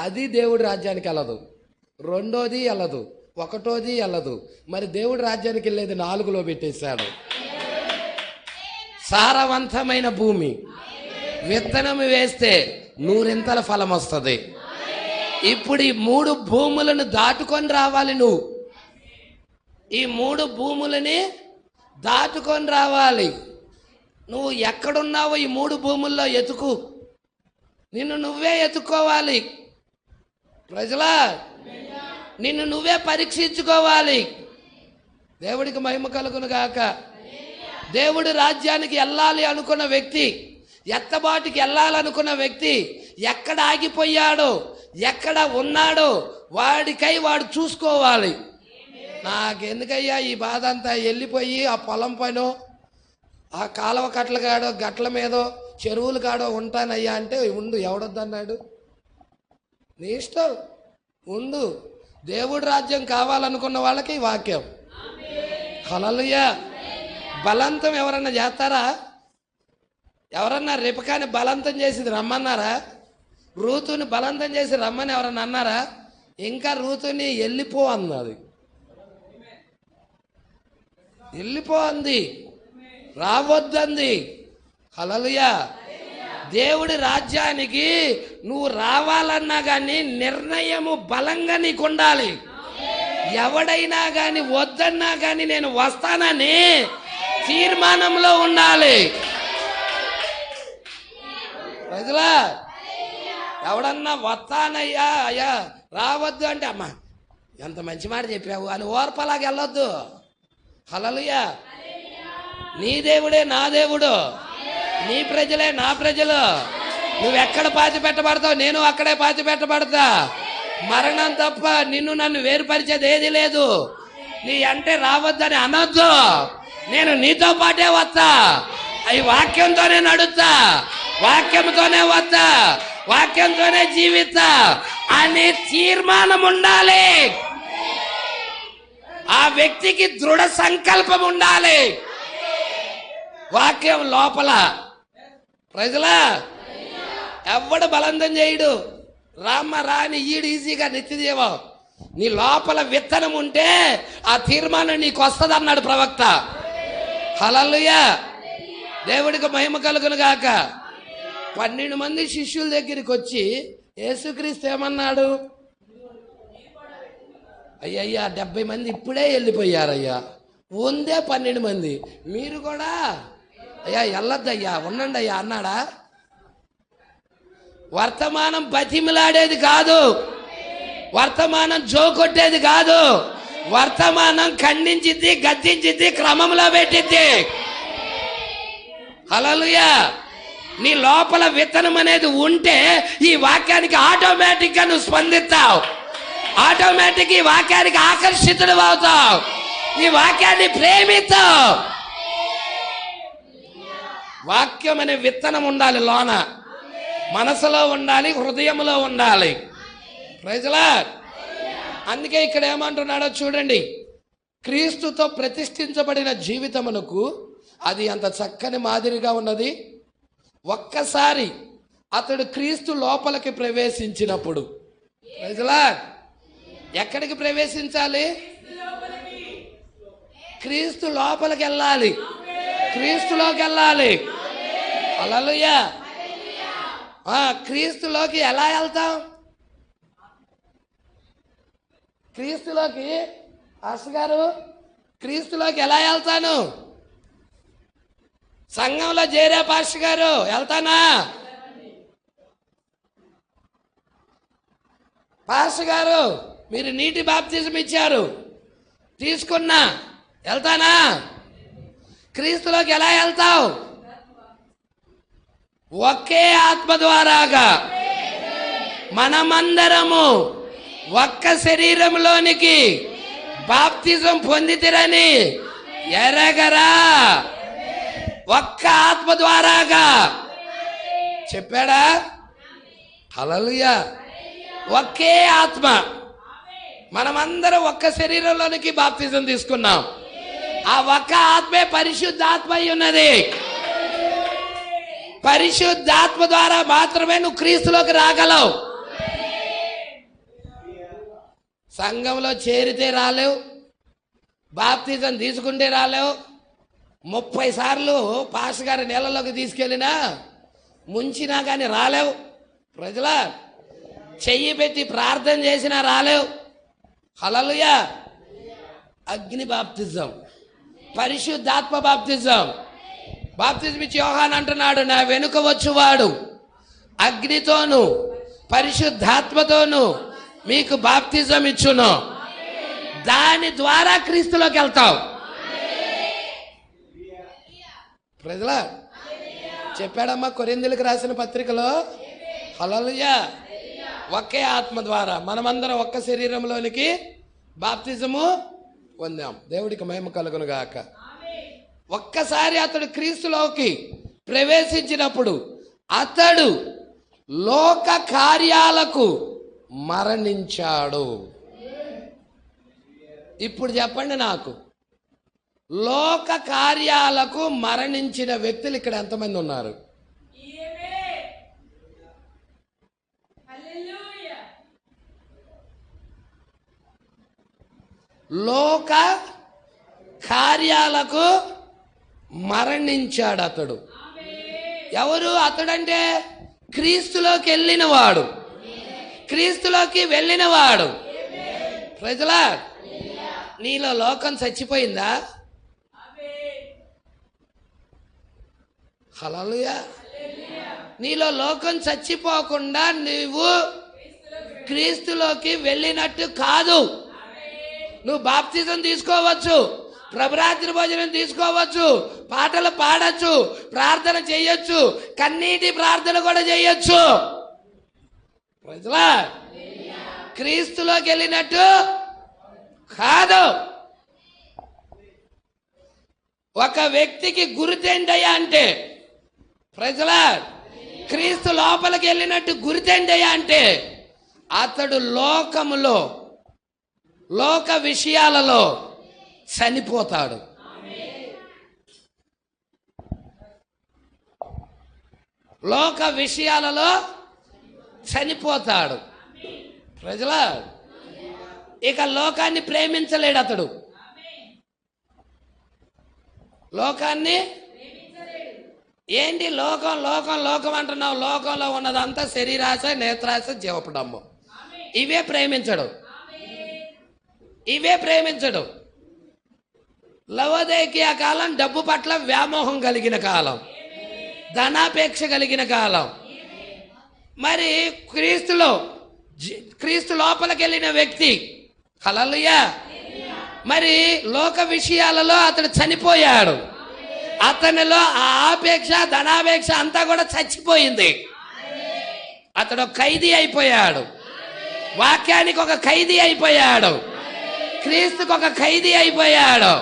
అది దేవుడి రాజ్యానికి వెళ్ళదు. రెండోది వెళ్ళదు, ఒకటోది వెళ్ళదు. మరి దేవుడి రాజ్యానికి వెళ్ళేది 4లో పెట్టేశాడు. సారవంతమైన భూమి, విత్తనం వేస్తే 100 ఫలం వస్తుంది. ఇప్పుడు ఈ 3 భూములను దాటుకొని రావాలి. నువ్వు ఈ 3 భూములని దాటుకొని రావాలి. నువ్వు ఎక్కడున్నావో ఈ 3 భూముల్లో ఎతుకు. నిన్ను నువ్వే ఎత్తుకోవాలి. ప్రజలా, నిన్ను నువ్వే పరీక్షించుకోవాలి. దేవుడికి మహిమ కలుగును గాక. దేవుడి రాజ్యానికి వెళ్ళాలి అనుకున్న వ్యక్తి, ఎత్తబాటుకి వెళ్ళాలనుకున్న వ్యక్తి ఎక్కడ ఆగిపోయాడో, ఎక్కడ ఉన్నాడో వాడికై వాడు చూసుకోవాలి. నాకెందుకయ్యా ఈ బాధ అంతా? వెళ్ళిపోయి ఆ పొలం పైన, ఆ కాలువ కట్ల కాడో, గట్ల మీదో, చెరువులు కాడో ఉంటానయ్యా అంటే ఉండు. ఎవడొద్దన్నాడు? నీ ఇష్టం, ఉండు. దేవుడి రాజ్యం కావాలనుకున్న వాళ్ళకి వాక్యం. హల్లెలూయా. బలవంతం ఎవరన్నా చేస్తారా? ఎవరన్నా రిపకాని బలవంతం చేసి రమ్మన్నారా? రూతుని బలవంతం చేసి రమ్మని ఎవరన్నా అన్నారా? ఇంకా రూతుని వెళ్ళిపో అన్నది, వెళ్ళిపో అంది, రావద్దంది. హల్లెలూయా. దేవుడి రాజ్యానికి నువ్వు రావాలన్నా కానీ నిర్ణయము బలంగా నీకు ఉండాలి. ఎవడైనా కానీ వద్దన్నా కానీ నేను వస్తానని తీర్మానంలో ఉండాలి. ప్రజలా, ఎవడన్నా వస్తానయ్యా అయ్యా రావద్దు అంటే అమ్మా ఎంత మంచి మాట చెప్పావు అని ఓర్పలాగా వెళ్ళొద్దు. హల్లెలూయా. నీ దేవుడే నా దేవుడు, నీ ప్రజలే నా ప్రజలు. నువ్వెక్కడ పాతి పెట్టబడతావు, నేను అక్కడే పాతి పెట్టబడతా. మరణం తప్ప నిన్ను నన్ను వేరుపరిచేది ఏది లేదు. నీ అంటే రావద్దని అనొద్దు. నేను నీతో పాటే వస్తా, ఈ వాక్యంతోనే నడుస్తా, వాక్యంతోనే వస్తా, వాక్యంతోనే జీవిస్తా అనే తీర్మానం ఉండాలి. ఆ వ్యక్తికి దృఢ సంకల్పం ఉండాలి. వాక్యం లోపల. ప్రజలా, ఎవడు బలంతం చేయడు. రామ్మ రాని ఈడు ఈజీగా నిత్యదేవం. నీ లోపల విత్తనం ఉంటే ఆ తీర్మానం నీకు వస్తుంది అన్నాడు ప్రవక్త. హల్లెలూయా. దేవుడికి మహిమ కలుగును గాక. 12 మంది శిష్యుల దగ్గరికి వచ్చి యేసుక్రీస్తు ఏమన్నాడు? అయ్యయ్యా 70 మంది ఇప్పుడే వెళ్ళిపోయారయ్యా, ఉందే 12 మంది, మీరు కూడా అయ్యా వెళ్ళొద్దయ్యా ఉండండి అయ్యా అన్నాడా? వర్తమానం బతిమిలాడేది కాదు, వర్తమానం జోకొట్టేది కాదు. వర్తమానం ఖండించిద్ది, గద్దించిద్ది, క్రమంలో పెట్టిద్ది. హల్లెలూయా. నీ లోపల విత్తనం అనేది ఉంటే ఈ వాక్యానికి ఆటోమేటిక్గా నువ్వు స్పందిస్తావు. ఆటోమేటిక్ ఈ వాక్యానికి ఆకర్షితుడు అవుతావు, ఈ వాక్యాన్ని ప్రేమిస్తావు. వాక్యం అనే విత్తనం ఉండాలి, లోన మనసులో ఉండాలి, హృదయంలో ఉండాలి. Praise Lord. అందుకే ఇక్కడ ఏమంటున్నాడో చూడండి. క్రీస్తుతో ప్రతిష్ఠించబడిన జీవితమునకు అది అంత చక్కని మాదిరిగా ఉన్నది. ఒక్కసారి అతడు క్రీస్తు లోపలికి ప్రవేశించినప్పుడు, ప్రైజ్ లార్డ్, ఎక్కడికి ప్రవేశించాలి? క్రీస్తు లోపలికి వెళ్ళాలి, క్రీస్తులోకి వెళ్ళాలి. హల్లెలూయా. క్రీస్తులోకి ఎలా వెళ్తాం? క్రీస్తులోకి పాస్టర్ గారు క్రీస్తులోకి ఎలా వెళ్తాను? సంఘంలో చేరే పాస్టర్ గారు వెళ్తానా? పాస్టర్ గారు మీరు నీటి బాప్తిజం ఇచ్చారు, తీసుకున్నా, వెళ్తానా? క్రీస్తులోకి ఎలా వెళ్తావు? ఒకే ఆత్మ ద్వారాగా మనమందరము ఒక్క శరీరంలోనికి బాప్తిజం పొందితిరని ఎరగరా? ఒక్క ఆత్మ ద్వారాగా చెప్పాడా? హల్లెలూయా. ఒకే ఆత్మ, మనమందరం ఒక్క శరీరంలోనికి బాప్తిజం తీసుకున్నాం. ఆ ఒక్క ఆత్మే పరిశుద్ధాత్మ అయి ఉన్నది. పరిశుద్ధాత్మ ద్వారా మాత్రమే నువ్వు క్రీస్తులోకి రాగలవు. సంఘంలో చేరితే రాలేవు, బాప్తిజం తీసుకుంటే రాలేవు. 30 సార్లు పాస్టర్ గారి నీళ్ళలోకి తీసుకెళ్ళినా ముంచినా కానీ రాలేవు. ప్రజల చెయ్యి పెట్టి ప్రార్థన చేసినా రాలేవు. హల్లెలూయా. అగ్ని బాప్తిజం, పరిశుద్ధాత్మ బాప్తిజం. బాప్తిజం ఇచ్చి యోహాన్ అంటున్నాడు, నా వెనుక వచ్చువాడు అగ్నితోను పరిశుద్ధాత్మతోను మీకు బాప్తిజం ఇచ్చును. దాని ద్వారా క్రీస్తులోకి వెళ్తావు. ప్రజల చెప్పాడమ్మా కొరింథీయులకు రాసిన పత్రికలో. హల్లెలూయా. ఒకే ఆత్మ ద్వారా మనమందరం ఒక్క శరీరంలోనికి బాప్తిజము పొందాం. దేవుడికి మహిమ కలుగును గాక. ఒక్కసారి అతడు క్రీస్తులోకి ప్రవేశించినప్పుడు అతడు లోక కార్యాలకు మరణించాడు. ఇప్పుడు చెప్పండి నాకు, లోక కార్యాలకు మరణించిన వ్యక్తులు ఇక్కడ ఎంతమంది ఉన్నారు? లోక కార్యాలకు మరణించాడు అతడు. ఎవరు అతడంటే? క్రీస్తులోకి వెళ్ళినవాడు, క్రీస్తులోకి వెళ్ళినవాడు. ప్రజలా, నీలో లోకం చచ్చిపోయిందా? హల్లెలూయా. నీలో లోకం చచ్చిపోకుండా నువ్వు క్రీస్తులోకి వెళ్ళినట్టు కాదు. నువ్వు బాప్తిజం తీసుకోవచ్చు, ప్రభురాత్రి భోజనం తీసుకోవచ్చు, పాటలు పాడచ్చు, ప్రార్థన చేయొచ్చు, కన్నీటి ప్రార్థన కూడా చేయొచ్చు. ప్రజలా, క్రీస్తులోకి వెళ్ళినట్టు కాదు. ఒక వ్యక్తికి గుర్తేంటయ్యా అంటే, ప్రజలా, క్రీస్తు లోపలికి వెళ్ళినట్టు గుర్తేంటయ్యా అంటే, అతడు లోకములో లోక విషయాలలో చనిపోతాడు. లోక విషయాలలో చనిపోతాడు. ప్రజల ఇక లోకాన్ని ప్రేమించలేడు అతడు. లోకాన్ని ఏంటి లోకం లోకం లోకం అంటున్నావు? లోకంలో ఉన్నదంతా శరీరాశ, నేత్రాశ, జీవపడమ్ము. ఇవే ప్రేమించడు, ఇవే ప్రేమించడు. లవోదికీయ కాలం డబ్బు పట్ల వ్యామోహం కలిగిన కాలం, ధనాపేక్ష కలిగిన కాలం. మరి క్రీస్తు లోపలికి వెళ్ళిన వ్యక్తి, హల్లెలూయా, మరి లోక విషయాలలో అతడు చనిపోయాడు. అతనిలో ఆ ఆపేక్ష, ధనాపేక్ష అంతా కూడా చచ్చిపోయింది. అతడు ఖైదీ అయిపోయాడు, వాక్యానికి ఒక ఖైదీ అయిపోయాడు, క్రీస్తుకు ఒక ఖైదీ అయిపోయాడు.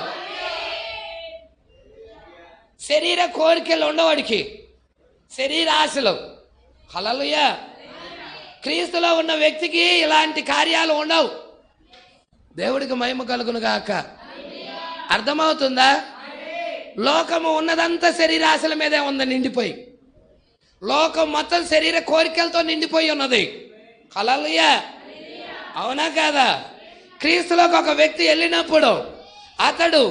శరీర కోరికలు ఉండవాడికి, శరీర ఆశలు. హల్లెలూయా. క్రీస్తులో ఉన్న వ్యక్తికి ఇలాంటి కార్యాలు ఉండవు. దేవుడికి మహిమ కలుగును గాక. అర్థమవుతుందా? లోకము ఉన్నదంతా శరీరాశల మీదే ఉంది, నిండిపోయి. లోకం మొత్తం శరీర కోరికలతో నిండిపోయి ఉన్నది. హల్లెలూయా. అవునా కాదా? క్రీస్తులోకి ఒక వ్యక్తి వెళ్ళినప్పుడు అతడు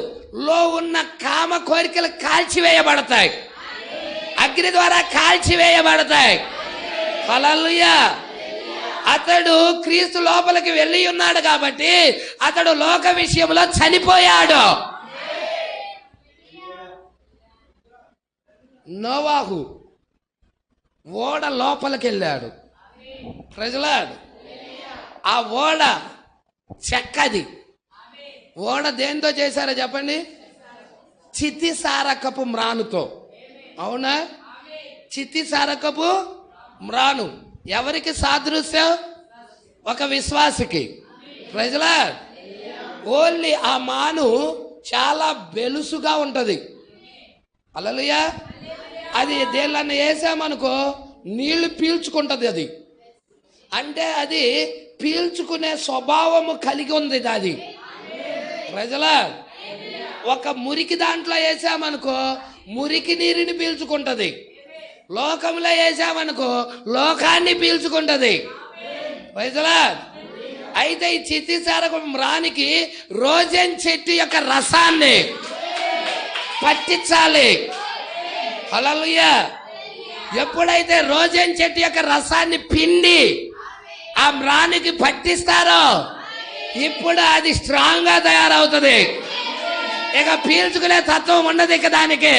లో ఉన్న కామ కోరికలు కాల్చివేయబడతాయి, అగ్ని ద్వారా కాల్చివేయబడతాయి. హల్లెలూయా. అతడు క్రీస్తు లోపలికి వెళ్ళి ఉన్నాడు కాబట్టి అతడు లోక విషయంలో చనిపోయాడు. నోవాహు ఓడ లోపలికి వెళ్ళాడు. ప్రజలాడు ఆ ఓడ చెక్కది. ఓడ దేంతో చేశారో చెప్పండి? చితిసారకపు మ్రానుతో. అవునా? చితిసారకపు మ్రాను ఎవరికి సాదృశ్యం? ఒక విశ్వాసికి. ప్రజలా ఓన్లీ ఆ మాను చాలా బెలుసుగా ఉంటది. హల్లెలూయా. అది దేళ్ళన్న వేసామనుకో నీళ్లు పీల్చుకుంటది. అది అంటే అది పీల్చుకునే స్వభావము కలిగి ఉంది అది. ప్రజలా ఒక మురికి దాంట్లో వేసామనుకో మురికి నీరుని పీల్చుకుంటది. లోకంలో వేసామనుకో లోకాన్ని పీల్చుకుంటది. ప్రజలా అయితే ఈ చితిసారకం మ్రానికి రోజన్ చెట్టు యొక్క రసాన్ని పట్టించాలి. హల్లెలూయా. ఎప్పుడైతే రోజన్ చెట్టు యొక్క రసాన్ని పిండి ఆ మ్రానికి పట్టిస్తారో ఇప్పుడు అది స్ట్రాంగ్ గా తయారవుతుంది. ఇక పీల్చుకునే తత్వం ఉండదు ఇక దానికి.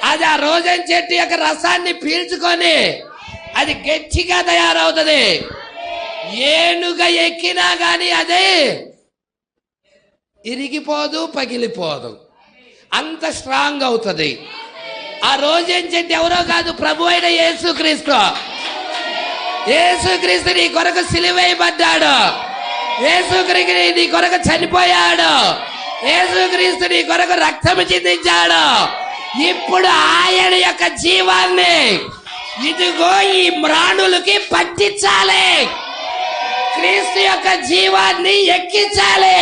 అది ఆ రోజన్ చెట్టు యొక్క రసాన్ని పీల్చుకొని అది గట్టిగా తయారవుతుంది. ఏనుగ ఎక్కినా గాని అది ఇరిగిపోదు, పగిలిపోదు, అంత స్ట్రాంగ్ అవుతుంది. ఆ రోజన్ చెట్టు ఎవరో కాదు, ప్రభు అయిన యేసుక్రీస్తు. యేసుక్రీస్తు నీ కొరకు సిలువేయబడ్డాడు. యేసుక్రీస్తు నీ కొరకు చనిపోయాడు. యేసుక్రీస్తు నీ కొరకు రక్తము చిందించాడు. ఇప్పుడు ఆయన యొక్క జీవాన్ని ఇదిగో ఈ మ్రాణులకి పట్టించాలి. క్రీస్తు యొక్క జీవాన్ని ఎక్కించాలి.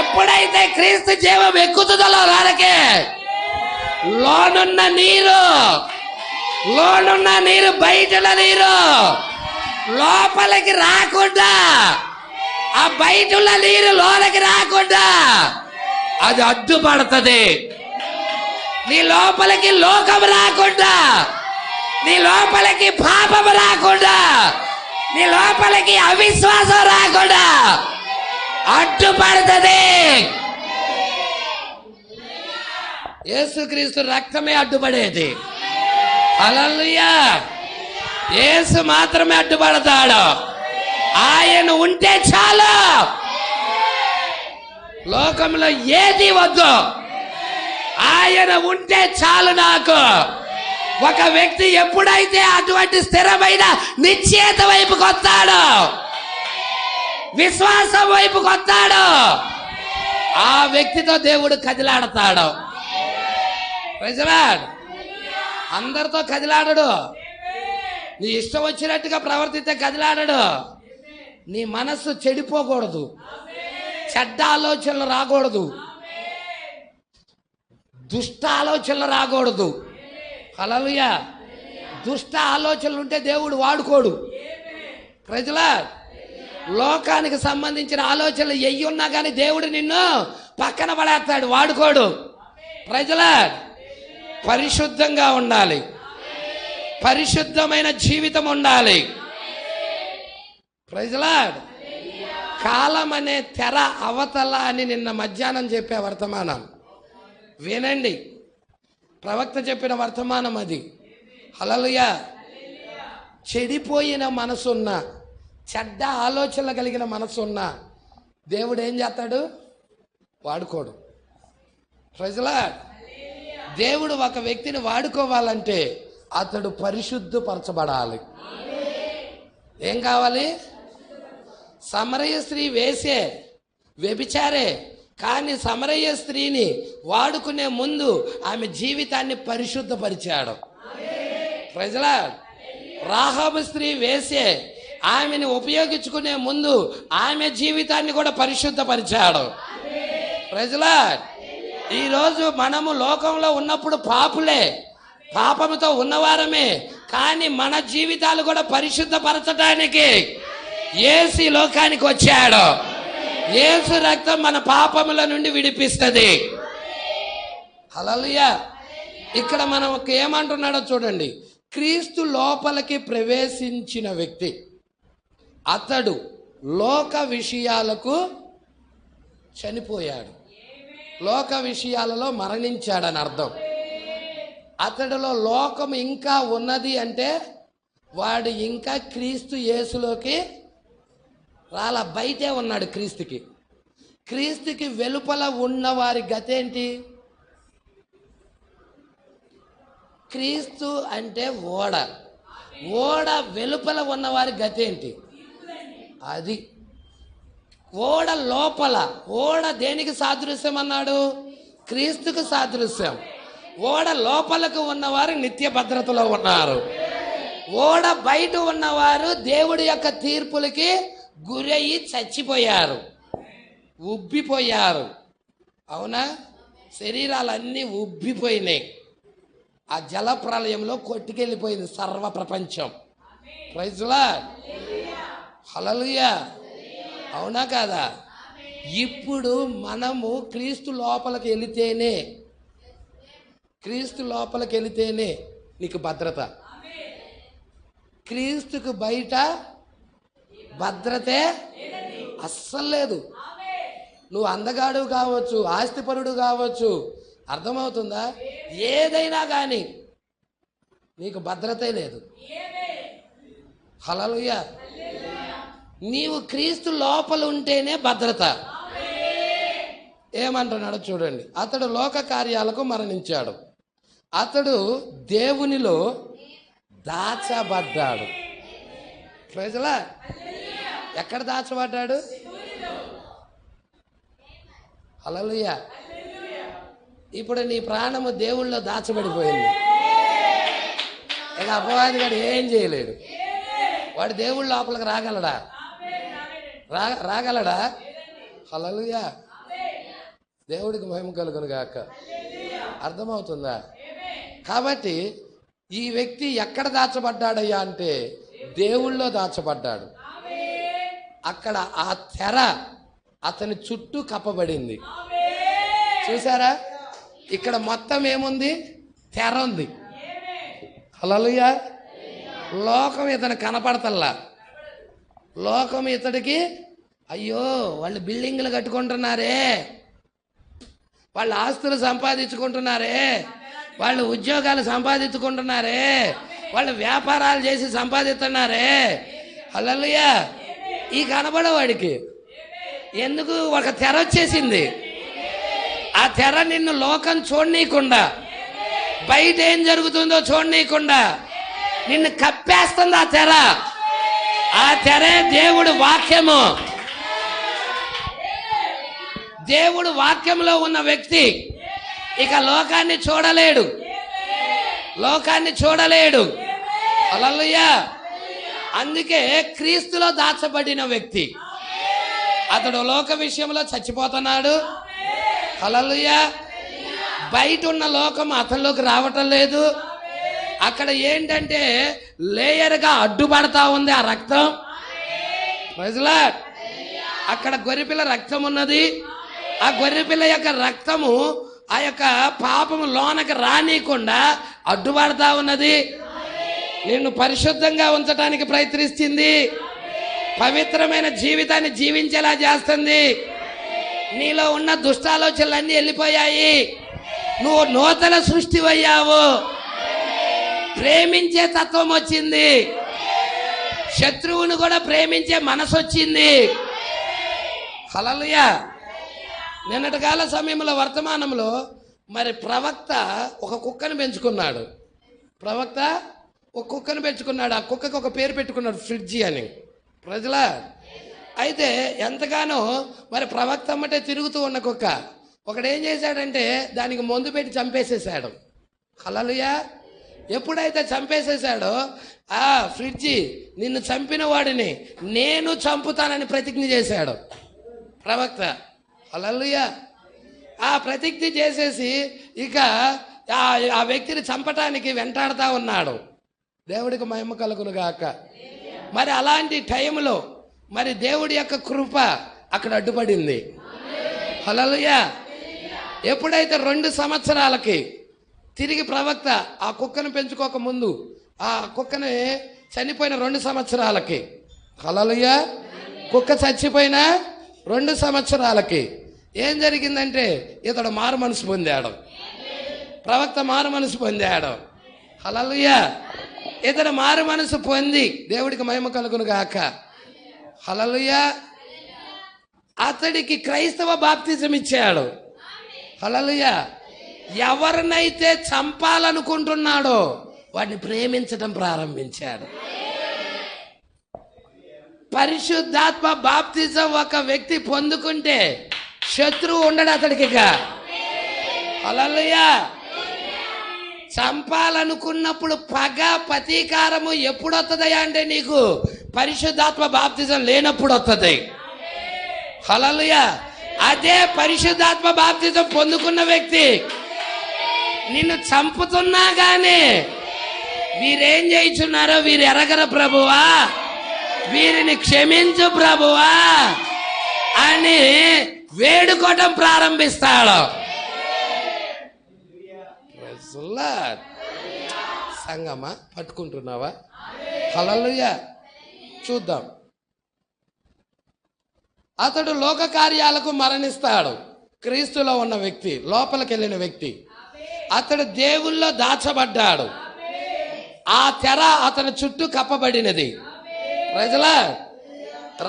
ఎప్పుడైతే క్రీస్తు జీవం ఎక్కుతుందో వాళ్ళకి లోనున్న నీరు బయటల నీరు లోపలికి రాకుండా, ఆ బయటల నీరు లోనకి రాకుండా అది అడ్డుపడుతుంది. నీ లోపలికి లోకం రాకుండా, నీ లోపలికి పాపం రాకుండా, నీ లోపలికి అవిశ్వాసం రాకుండా అడ్డుపడుతుంది. యేసుక్రీస్తు రక్తమే అడ్డుపడేది. హల్లెలూయా. యేసు మాత్రమే అడ్డుపడతాడు. ఆయన ఉంటే చాలు, లోకంలో ఏది వద్దు. ఆయన ఉంటే చాలు నాకు. ఒక వ్యక్తి ఎప్పుడైతే అటువంటి స్థిరమైన నిశ్చయత వైపుకి వస్తాడో, విశ్వాసం వైపుకి వస్తాడో, ఆ వ్యక్తితో దేవుడు కదిలాడతాడు. ప్రజలాడు అందరితో కదిలాడడు. నీ ఇష్టం వచ్చినట్టుగా ప్రవర్తిస్తే కదిలాడడు. నీ మనస్సు చెడిపోకూడదు, చెడ్డ ఆలోచనలు రాకూడదు, దుష్ట ఆలోచనలు రాకూడదు. హల్లెలూయా. దుష్ట ఆలోచనలు ఉంటే దేవుడు వాడుకోడు. ప్రజలా లోకానికి సంబంధించిన ఆలోచనలు ఎయ్యి ఉన్నా కానీ దేవుడు నిన్ను పక్కన పడేస్తాడు, వాడుకోడు. ప్రజలా పరిశుద్ధంగా ఉండాలి, పరిశుద్ధమైన జీవితం ఉండాలి. ప్రజలా కాలం అనే తెర అవతల అని నిన్న మధ్యాహ్నం చెప్పే వర్తమానం వినండి. ప్రవక్త చెప్పిన వర్తమానం అది. హల్లెలూయా. చెడిపోయిన మనసున్న, చెడ్డ ఆలోచనలు కలిగిన మనసున్న దేవుడు ఏం చేస్తాడు? వాడుకోడు. ప్రజలా దేవుడు ఒక వ్యక్తిని వాడుకోవాలంటే అతడు పరిశుద్ధపరచబడాలి. ఏం కావాలి? సమరయ స్త్రీ వేసే వ్యభిచారే, కానీ సమరయ స్త్రీని వాడుకునే ముందు ఆమె జీవితాన్ని పరిశుద్ధపరిచాడు. ప్రజలా రాహాబు స్త్రీ వేసే, ఆమెను ఉపయోగించుకునే ముందు ఆమె జీవితాన్ని కూడా పరిశుద్ధపరిచాడు. ప్రజలా ఈరోజు మనము లోకంలో ఉన్నప్పుడు పాపులే, పాపముతో ఉన్నవారమే, కానీ మన జీవితాలు కూడా పరిశుద్ధపరచడానికి యేసు లోకానికి వచ్చాడు. యేసు రక్తం మన పాపముల నుండి విడిపిస్తుంది. హల్లెలూయా. ఇక్కడ మనం ఏమంటున్నాడో చూడండి. క్రీస్తు లోపలికి ప్రవేశించిన వ్యక్తి, అతడు లోక విషయాలకు చనిపోయాడు. లోక విషయాలలో మరణించాడని అర్థం. అతడిలో లోకం ఇంకా ఉన్నది అంటే వాడు ఇంకా క్రీస్తు యేసులోకి రాలా, బయటే ఉన్నాడు. క్రీస్తుకి వెలుపల ఉన్న వారి గతేంటి? క్రీస్తు అంటే ఓడ వెలుపల ఉన్నవారి గతేంటి? అది ఓడ లోపల. ఓడ దేనికి సాదృశ్యం అన్నాడు? క్రీస్తుకు సాదృశ్యం. ఓడ లోపలకు ఉన్నవారు నిత్య భద్రతలో ఉన్నారు. ఓడ బయట ఉన్నవారు దేవుడి యొక్క తీర్పులకి గురయ్యి చచ్చిపోయారు, ఉబ్బిపోయారు. అవునా? శరీరాలన్నీ ఉబ్బిపోయినాయి. ఆ జల ప్రళయంలో కొట్టుకెళ్ళిపోయింది సర్వ ప్రపంచం. ప్రైజ్ లార్డ్, హల్లెలూయా. అవునా కాదా? ఇప్పుడు మనము క్రీస్తు లోపలికి వెళితేనే నీకు భద్రత. క్రీస్తుకు బయట భద్రతే అస్సలు లేదు. నువ్వు అందగాడు కావచ్చు, ఆస్తిపరుడు కావచ్చు, అర్థమవుతుందా? ఏదైనా కానీ నీకు భద్రతే లేదు. హల్లెలూయా. నీవు క్రీస్తు లోపల ఉంటేనే భద్రత. ఏమంటున్నాడో చూడండి. అతడు లోక కార్యాలకు మరణించాడు, అతడు దేవునిలో దాచబడ్డాడు. Praise lord. ఎక్కడ దాచబడ్డాడు? హల్లెలూయా. ఇప్పుడు నీ ప్రాణము దేవుళ్ళలో దాచబడిపోయింది. ఇక అపవాది గారు ఏం చేయలేడు. వాడు దేవుళ్ళ లోపలికి రాగలడా? హల్లెలూయా. దేవుడికి మహిమ కలుగును గాక. అర్థమవుతుందా? కాబట్టి ఈ వ్యక్తి ఎక్కడ దాచబడ్డాడయ్యా అంటే దేవుళ్ళలో దాచబడ్డాడు. అక్కడ ఆ తెర అతని చుట్టూ కప్పబడింది. చూసారా? ఇక్కడ మొత్తం ఏముంది? తెర ఉంది. హల్లెలూయా. లోకం ఇతను కనపడతల్లా. లోకం ఇతడికి అయ్యో వాళ్ళు బిల్డింగ్లు కట్టుకుంటున్నారే, వాళ్ళు ఆస్తులు సంపాదించుకుంటున్నారే, వాళ్ళు ఉద్యోగాలు సంపాదించుకుంటున్నారే, వాళ్ళు వ్యాపారాలు చేసి సంపాదిస్తున్నారే. హల్లెలూయా. ఈ కనబడేవాడికి ఎందుకు? ఒక తెర వచ్చేసింది. ఆ తెర నిన్ను లోకం చూడనీయకుండా, బయట ఏం జరుగుతుందో చూడనీయకుండా నిన్ను కప్పేస్తుంది ఆ తెర. ఆ తెరే దేవుడు వాక్యము. దేవుడు వాక్యంలో ఉన్న వ్యక్తి ఇక లోకాన్ని చూడలేడు. హల్లెలూయా. అందుకే క్రీస్తులో దాచబడిన వ్యక్తి అతడు లోక విషయంలో చచ్చిపోతున్నాడు. హల్లెలూయా. బయట ఉన్న లోకం అతనిలోకి రావటం లేదు. అక్కడ ఏంటంటే లేయర్గా అడ్డుపడతా ఉంది ఆ రక్తం. Praise Lord. అక్కడ గొర్రెపిల్ల రక్తం ఉన్నది. ఆ గొర్రెపిల్ల యొక్క రక్తము ఆ యొక్క పాపము లోనకి రానీయకుండా అడ్డుపడతా ఉన్నది. నిన్ను పరిశుద్ధంగా ఉంచడానికి ప్రయత్నిస్తుంది. పవిత్రమైన జీవితాన్ని జీవించేలా చేస్తుంది. నీలో ఉన్న దుష్టాలోచనలన్నీ వెళ్ళిపోయాయి. నువ్వు నూతన సృష్టి అయ్యావు. ప్రేమించే తత్వం వచ్చింది. శత్రువును కూడా ప్రేమించే మనసు వచ్చింది. హల్లెలూయా. నిన్నటి కాల సమయంలో వర్తమానంలో మరి ప్రవక్త ఒక కుక్కను పెంచుకున్నాడు. ఆ కుక్కకి ఒక పేరు పెట్టుకున్నాడు, ఫ్రిడ్జి అని. ప్రజలా అయితే ఎంతగానో మరి ప్రవక్త అమ్మటే తిరుగుతూ ఉన్న కుక్క ఒకడేం చేశాడంటే దానికి మందు పెట్టి చంపేసేసాడు. హల్లెలూయా. ఎప్పుడైతే చంపేసేసాడో ఆ ఫ్రిడ్జి నిన్ను చంపిన వాడిని నేను చంపుతానని ప్రతిజ్ఞ చేశాడు ప్రవక్త. హల్లెలూయా. ఆ ప్రతిజ్ఞ చేసేసి ఇక ఆ వ్యక్తిని చంపటానికి వెంటాడుతూ ఉన్నాడు. దేవుడికి మహిమ కలుగును గాక. మరి అలాంటి టైంలో మరి దేవుడి యొక్క కృప అక్కడ అడ్డుపడింది. హల్లెలూయా. ఎప్పుడైతే 2 సంవత్సరాలకి తిరిగి ప్రవక్త ఆ కుక్కను పెంచుకోక ముందు ఆ కుక్కని చనిపోయిన 2 సంవత్సరాలకి హల్లెలూయా. కుక్క చచ్చిపోయినా 2 సంవత్సరాలకి ఏం జరిగిందంటే ఇతడు మారు మనసు పొందాడు, ప్రవక్త మారు మనసు పొందాడు. హల్లెలూయా. ఇతడు మారు మనసు పొంది, దేవుడికి మహిమ కలుగును గాక. హల్లెలూయా. అతడికి క్రైస్తవ బాప్తిజం ఇచ్చాడు. హల్లెలూయా. ఎవరినైతే చంపాలనుకుంటున్నాడో వాడిని ప్రేమించడం ప్రారంభించాడు. పరిశుద్ధాత్మ బాప్తిజం ఒక వ్యక్తి పొందుకుంటే శత్రువు ఉండడు అతడికి. హల్లెలూయా. చంపాలనుకున్నప్పుడు పగ ప్రతీకారము ఎప్పుడు వస్తుందయ్యా అంటే నీకు పరిశుద్ధాత్మ బాప్తిజం లేనప్పుడు వస్తుంది. హల్లెలూయా. అదే పరిశుద్ధాత్మ బాప్తిజం పొందుకున్న వ్యక్తి నిన్ను చంపుతున్నా గానీ వీరేం చేయుచున్నారో వీరు ఎరగర ప్రభువా, వీరిని క్షమించు ప్రభువా అని వేడుకోవటం ప్రారంభిస్తాడు. సంగమా పట్టుకుంటున్నావా? హల్లెలూయా. చూద్దాం. అతడు లోక కార్యాలకు మరణిస్తాడు. క్రీస్తులో ఉన్న వ్యక్తి, లోపలికి వెళ్ళిన వ్యక్తి, అతడు దేవుల్లో దాచబడ్డాడు. ఆ తెర అతని చుట్టూ కప్పబడినది. ప్రజలా,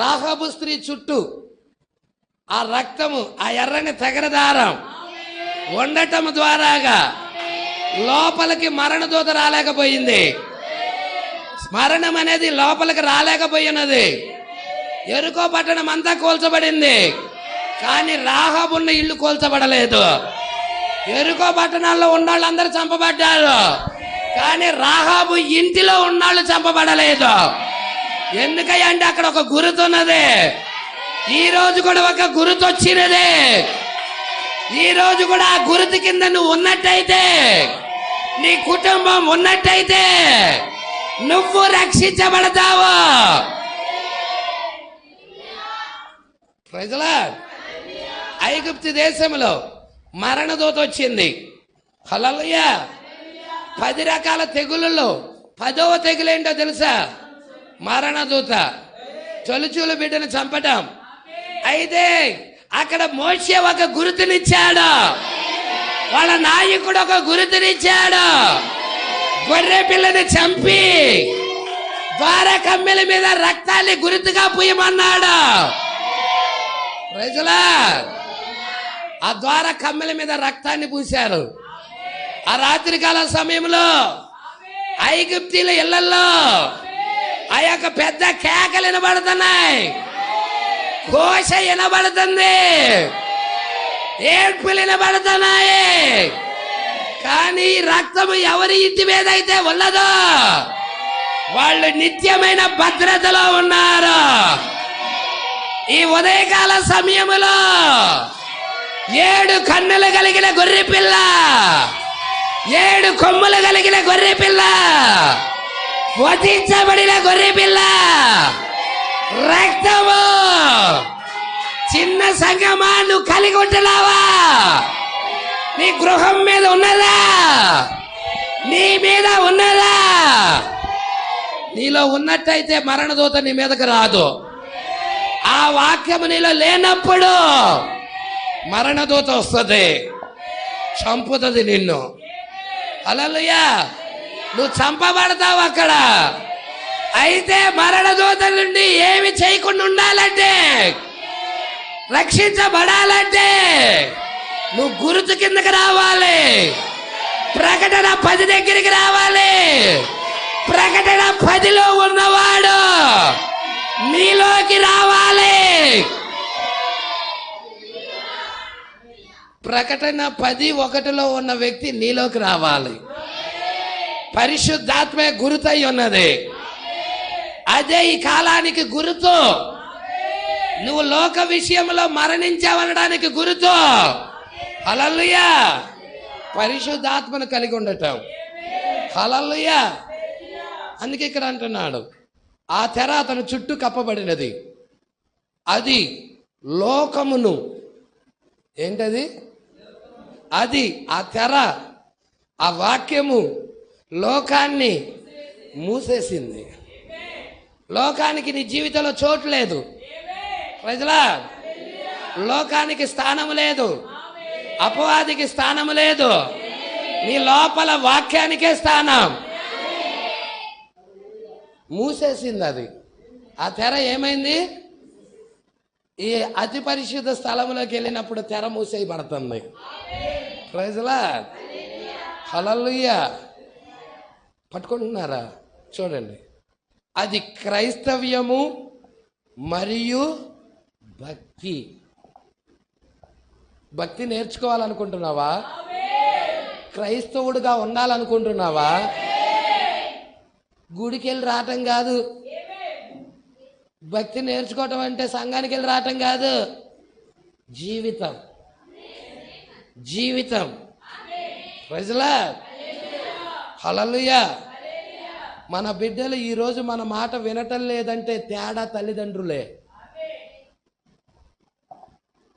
రాహాబు స్త్రీ చుట్టూ ఆ రక్తము, ఆ ఎర్రని తెగరదారం ఉండటం ద్వారాగా లోపలికి మరణదూత రాలేకపోయింది. మరణం అనేది లోపలికి రాలేకపోయినది. ఎరుకో పట్టణం అంతా కూల్చబడింది, కానీ రాహాబున్న ఇల్లు కూల్చబడలేదు. ఎరుకో పట్టణాల్లో ఉన్నోళ్ళందరూ చంపబడ్డారు, కానీ రాహాబు ఇంటిలో ఉన్నోళ్ళు చంపబడలేదు. ఎందుకంటే అక్కడ ఒక గుర్తున్నది. ఈ రోజు కూడా ఒక గుర్తు వచ్చినది. ఈ రోజు కూడా ఆ గుర్తు కింద నువ్వు ఉన్నట్టయితే, నీ కుటుంబం ఉన్నట్టయితే నువ్వు రక్షించబడతావు. ప్రజలా, ఐగుప్తు దేశంలో మరణదూత వచ్చింది. హల్లెలూయా. 10 రకాల తెగుళ్ళలో 10వ తెగులేంటో తెలుసా? మరణదూత. తొలిచూలు బిడ్డను చంపటం. అయితే అక్కడ మోషే ఒక గుర్తునిచ్చాడు, వాళ్ళ నాయకుడు ఒక గుర్తునిచ్చాడు. గొర్రె పిల్లని చంపి ద్వార కమ్మెల మీద రక్తాన్ని గుర్తుగా పూయమన్నాడు. ప్రజలా, ఆ ద్వార కమ్మెల మీద రక్తాన్ని పూశారు. ఆ రాత్రికాల సమయంలో ఐగుప్తీల ఇళ్లలో ఆ యొక్క పెద్ద కేకలు వినబడుతున్నాయి, ఘోష వినబడుతుంది, ఏడ్పులు వినబడుతున్నాయి. కానీ రక్తము ఎవరి ఇంటి మీద అయితే ఉన్నదో వాళ్ళు నిత్యమైన భద్రతలో ఉన్నారు. ఈ ఉదయకాల సమయములో 7 కన్నులు కలిగిన గొర్రె పిల్ల, 7 కొమ్ములు కలిగిన గొర్రె పిల్ల, వధించబడిన గొర్రె పిల్ల రక్తము. చిన్న సంగమా, నువ్వు కలిగి ఉంటున్నావా? నీ గృహం మీద ఉన్నదా? నీ మీద ఉన్నదా? నీలో ఉన్నట్టయితే మరణదూత నీ మీదకి రాదు. ఆ వాక్యము నీలో లేనప్పుడు మరణదూత వస్తుంది, చంపుతుంది నిన్ను. హల్లెలూయా. నువ్వు చంపబడతావు అక్కడ. అయితే మరణదూత నుండి ఏమి చేయకుండా ఉండాలంటే, రక్షించబడాలంటే నువ్వు గుర్తు కిందకి రావాలి. ప్రకటన 10 దగ్గరికి రావాలి. ప్రకటన 10లో ఉన్నవాడు నీలోకి రావాలి. ప్రకటన 10:1లో ఉన్న వ్యక్తి నీలోకి రావాలి. పరిశుద్ధాత్మే గురుతై ఉన్నది. అదే ఈ కాలానికి గురుతు. నువ్వు లోక విషయంలో మరణించావనడానికి గురుతు. హల్లెలూయా. పరిశుద్ధాత్మను కలిగి ఉండటం. హల్లెలూయా. అందుకే ఇక్కడ అంటున్నాడు, ఆ తెర అతను చుట్టూ కప్పబడినది. అది లోకమును, ఏంటది? అది ఆ తెర, ఆ వాక్యము లోకాన్ని మూసేసింది. లోకానికి నీ జీవితంలో చోటు లేదు. ప్రజలా, లోకానికి స్థానం లేదు, అపవాదికి స్థానం లేదు, నీ లోపల వాక్యానికే స్థానం. మూసేసింది అది. ఆ తెర ఏమైంది? ఈ అతి పరిశుద్ధ స్థలంలోకి వెళ్ళినప్పుడు తెర మూసేయబడుతుంది. ప్రజలా, హల్లెలూయా. పట్టుకుంటున్నారా? చూడండి, అది క్రైస్తవ్యము మరియు భక్తి. భక్తి నేర్చుకోవాలనుకుంటున్నావా? క్రైస్తవుడిగా ఉండాలనుకుంటున్నావా? గుడికి వెళ్ళి రావటం కాదు. భక్తి నేర్చుకోవటం అంటే సంఘానికి వెళ్ళి రావటం కాదు. జీవితం, జీవితం. ప్రజలా, హల్లెలూయా. మన బిడ్డలు ఈరోజు మన మాట వినటం లేదంటే తేడా తల్లిదండ్రులే.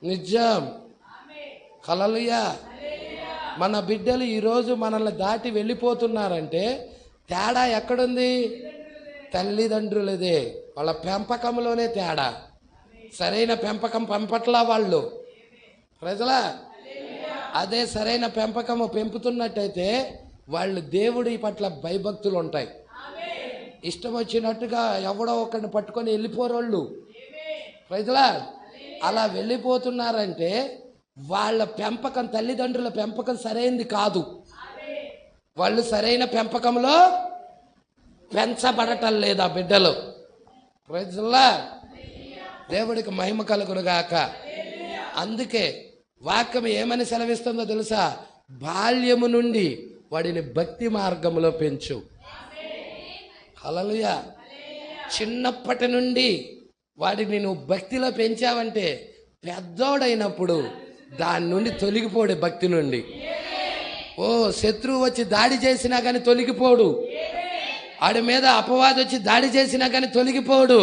నిజం. హల్లెలూయా. మన బిడ్డలు ఈరోజు మనల్ని దాటి వెళ్ళిపోతున్నారంటే తేడా ఎక్కడుంది? తల్లిదండ్రులదే. వాళ్ళ పెంపకంలోనే తేడా. సరైన పెంపకం పెంపట్లా వాళ్ళు. ప్రజలా, అదే సరైన పెంపకము పెంపుతున్నట్టయితే వాళ్ళు దేవుడి పట్ల భయభక్తులు ఉంటాయి. ఇష్టం వచ్చినట్టుగా ఎవడో ఒకరిని పట్టుకొని వెళ్ళిపోరోళ్ళు. ప్రజలా, అలా వెళ్ళిపోతున్నారంటే వాళ్ళ పెంపకం, తల్లిదండ్రుల పెంపకం సరైనది కాదు. వాళ్ళు సరైన పెంపకంలో పెంచబడటం లేదా బిడ్డలు. ప్రజలా, దేవుడికి మహిమ కలుగునుగాక. అందుకే వాక్యం ఏమని సెలవిస్తుందో తెలుసా? బాల్యము నుండి వాడిని భక్తి మార్గంలో పెంచు. హల్లెలూయా. చిన్నప్పటి నుండి వాడిని నువ్వు భక్తిలో పెంచావంటే పెద్దోడైనప్పుడు దాని నుండి తొలగిపోడు. భక్తి నుండి ఓ శత్రువు వచ్చి దాడి చేసినా కానీ తొలగిపోడు. వాడి మీద అపవాది వచ్చి దాడి చేసినా కానీ తొలగిపోడు.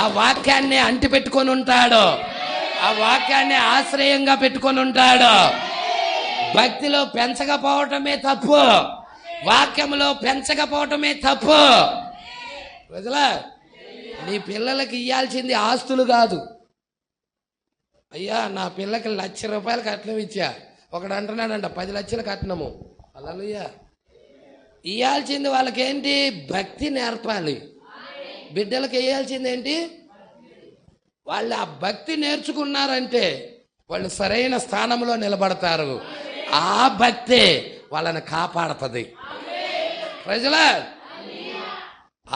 ఆ వాక్యాన్ని అంటి పెట్టుకొని ఉంటాడు. ఆ వాక్యాన్ని ఆశ్రయంగా పెట్టుకొని ఉంటాడు. భక్తిలో పెంచకపోవటమే తప్పు, వాక్యంలో పెంచకపోవటమే తప్పు. ప్రజలా, నీ పిల్లలకి ఇవ్వాల్సింది ఆస్తులు కాదు. అయ్యా, నా పిల్లకి 1,00,000 రూపాయలు కట్నం ఇచ్చా. ఒకడు అంటున్నాడంట 10 లక్షలు కట్నము. హల్లెలూయా. ఇవ్వాల్సింది వాళ్ళకేంటి? భక్తి నేర్పాలి. బిడ్డలకు వేయాల్సింది ఏంటి? వాళ్ళు ఆ భక్తి నేర్చుకున్నారంటే వాళ్ళు సరైన స్థానంలో నిలబడతారు. ఆ భక్తే వాళ్ళని కాపాడుతుంది. ప్రజలా,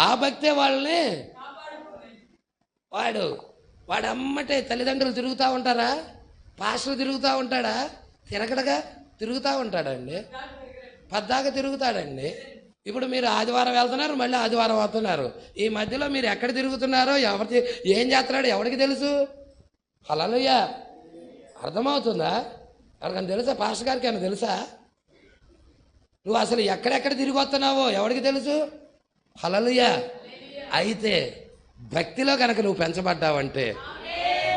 ఆ భక్తే వాళ్ళని వాడు అమ్మటే తల్లిదండ్రులు తిరుగుతూ ఉంటారా? పాస్టర్ తిరుగుతూ ఉంటాడా? తిరగడగా తిరుగుతూ ఉంటాడండి. పద్దాక తిరుగుతాడండి. ఇప్పుడు మీరు ఆదివారం వెళ్తున్నారు, మళ్ళీ ఆదివారం వస్తున్నారు. ఈ మధ్యలో మీరు ఎక్కడ తిరుగుతున్నారో, ఎవరి ఏం చేస్తున్నాడో ఎవరికి తెలుసు? హల్లెలూయా. అర్థమవుతుందా? ఎవరికైనా తెలుసా? పాస్టర్ గారికి ఏమైనా తెలుసా? నువ్వు అసలు ఎక్కడెక్కడ తిరిగి వస్తున్నావో ఎవరికి తెలుసు? హల్లెలూయా. అయితే భక్తిలో కనుక నువ్వు పెంచబడ్డావంటే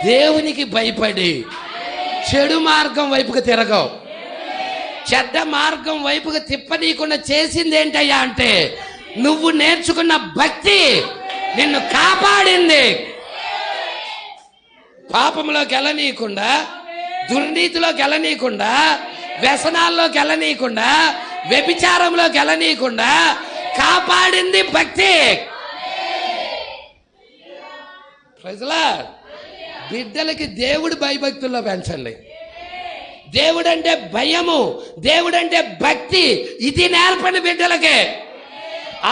దేవునికి భయపడి చెడు మార్గం వైపుకి తిరగవు. చెడ్డ మార్గం వైపుకి తిప్పనీయకుండా చేసింది ఏంటయ్యా అంటే నువ్వు నేర్చుకున్న భక్తి నిన్ను కాపాడింది. పాపంలోకి వెళ్ళనీయకుండా, దుర్నీతిలోకి వెళ్ళనీయకుండా, వ్యసనాల్లోకి వెళ్ళనీయకుండా, వ్యభిచారంలోకి వెళ్ళనీయకుండా కాపాడింది భక్తి. ప్రజలా, బిడ్డలకి దేవుడి భయభక్తుల్లో పెంచండి. దేవుడంటే భయము, దేవుడంటే భక్తి, ఇది నేర్పండి బిడ్డలకే.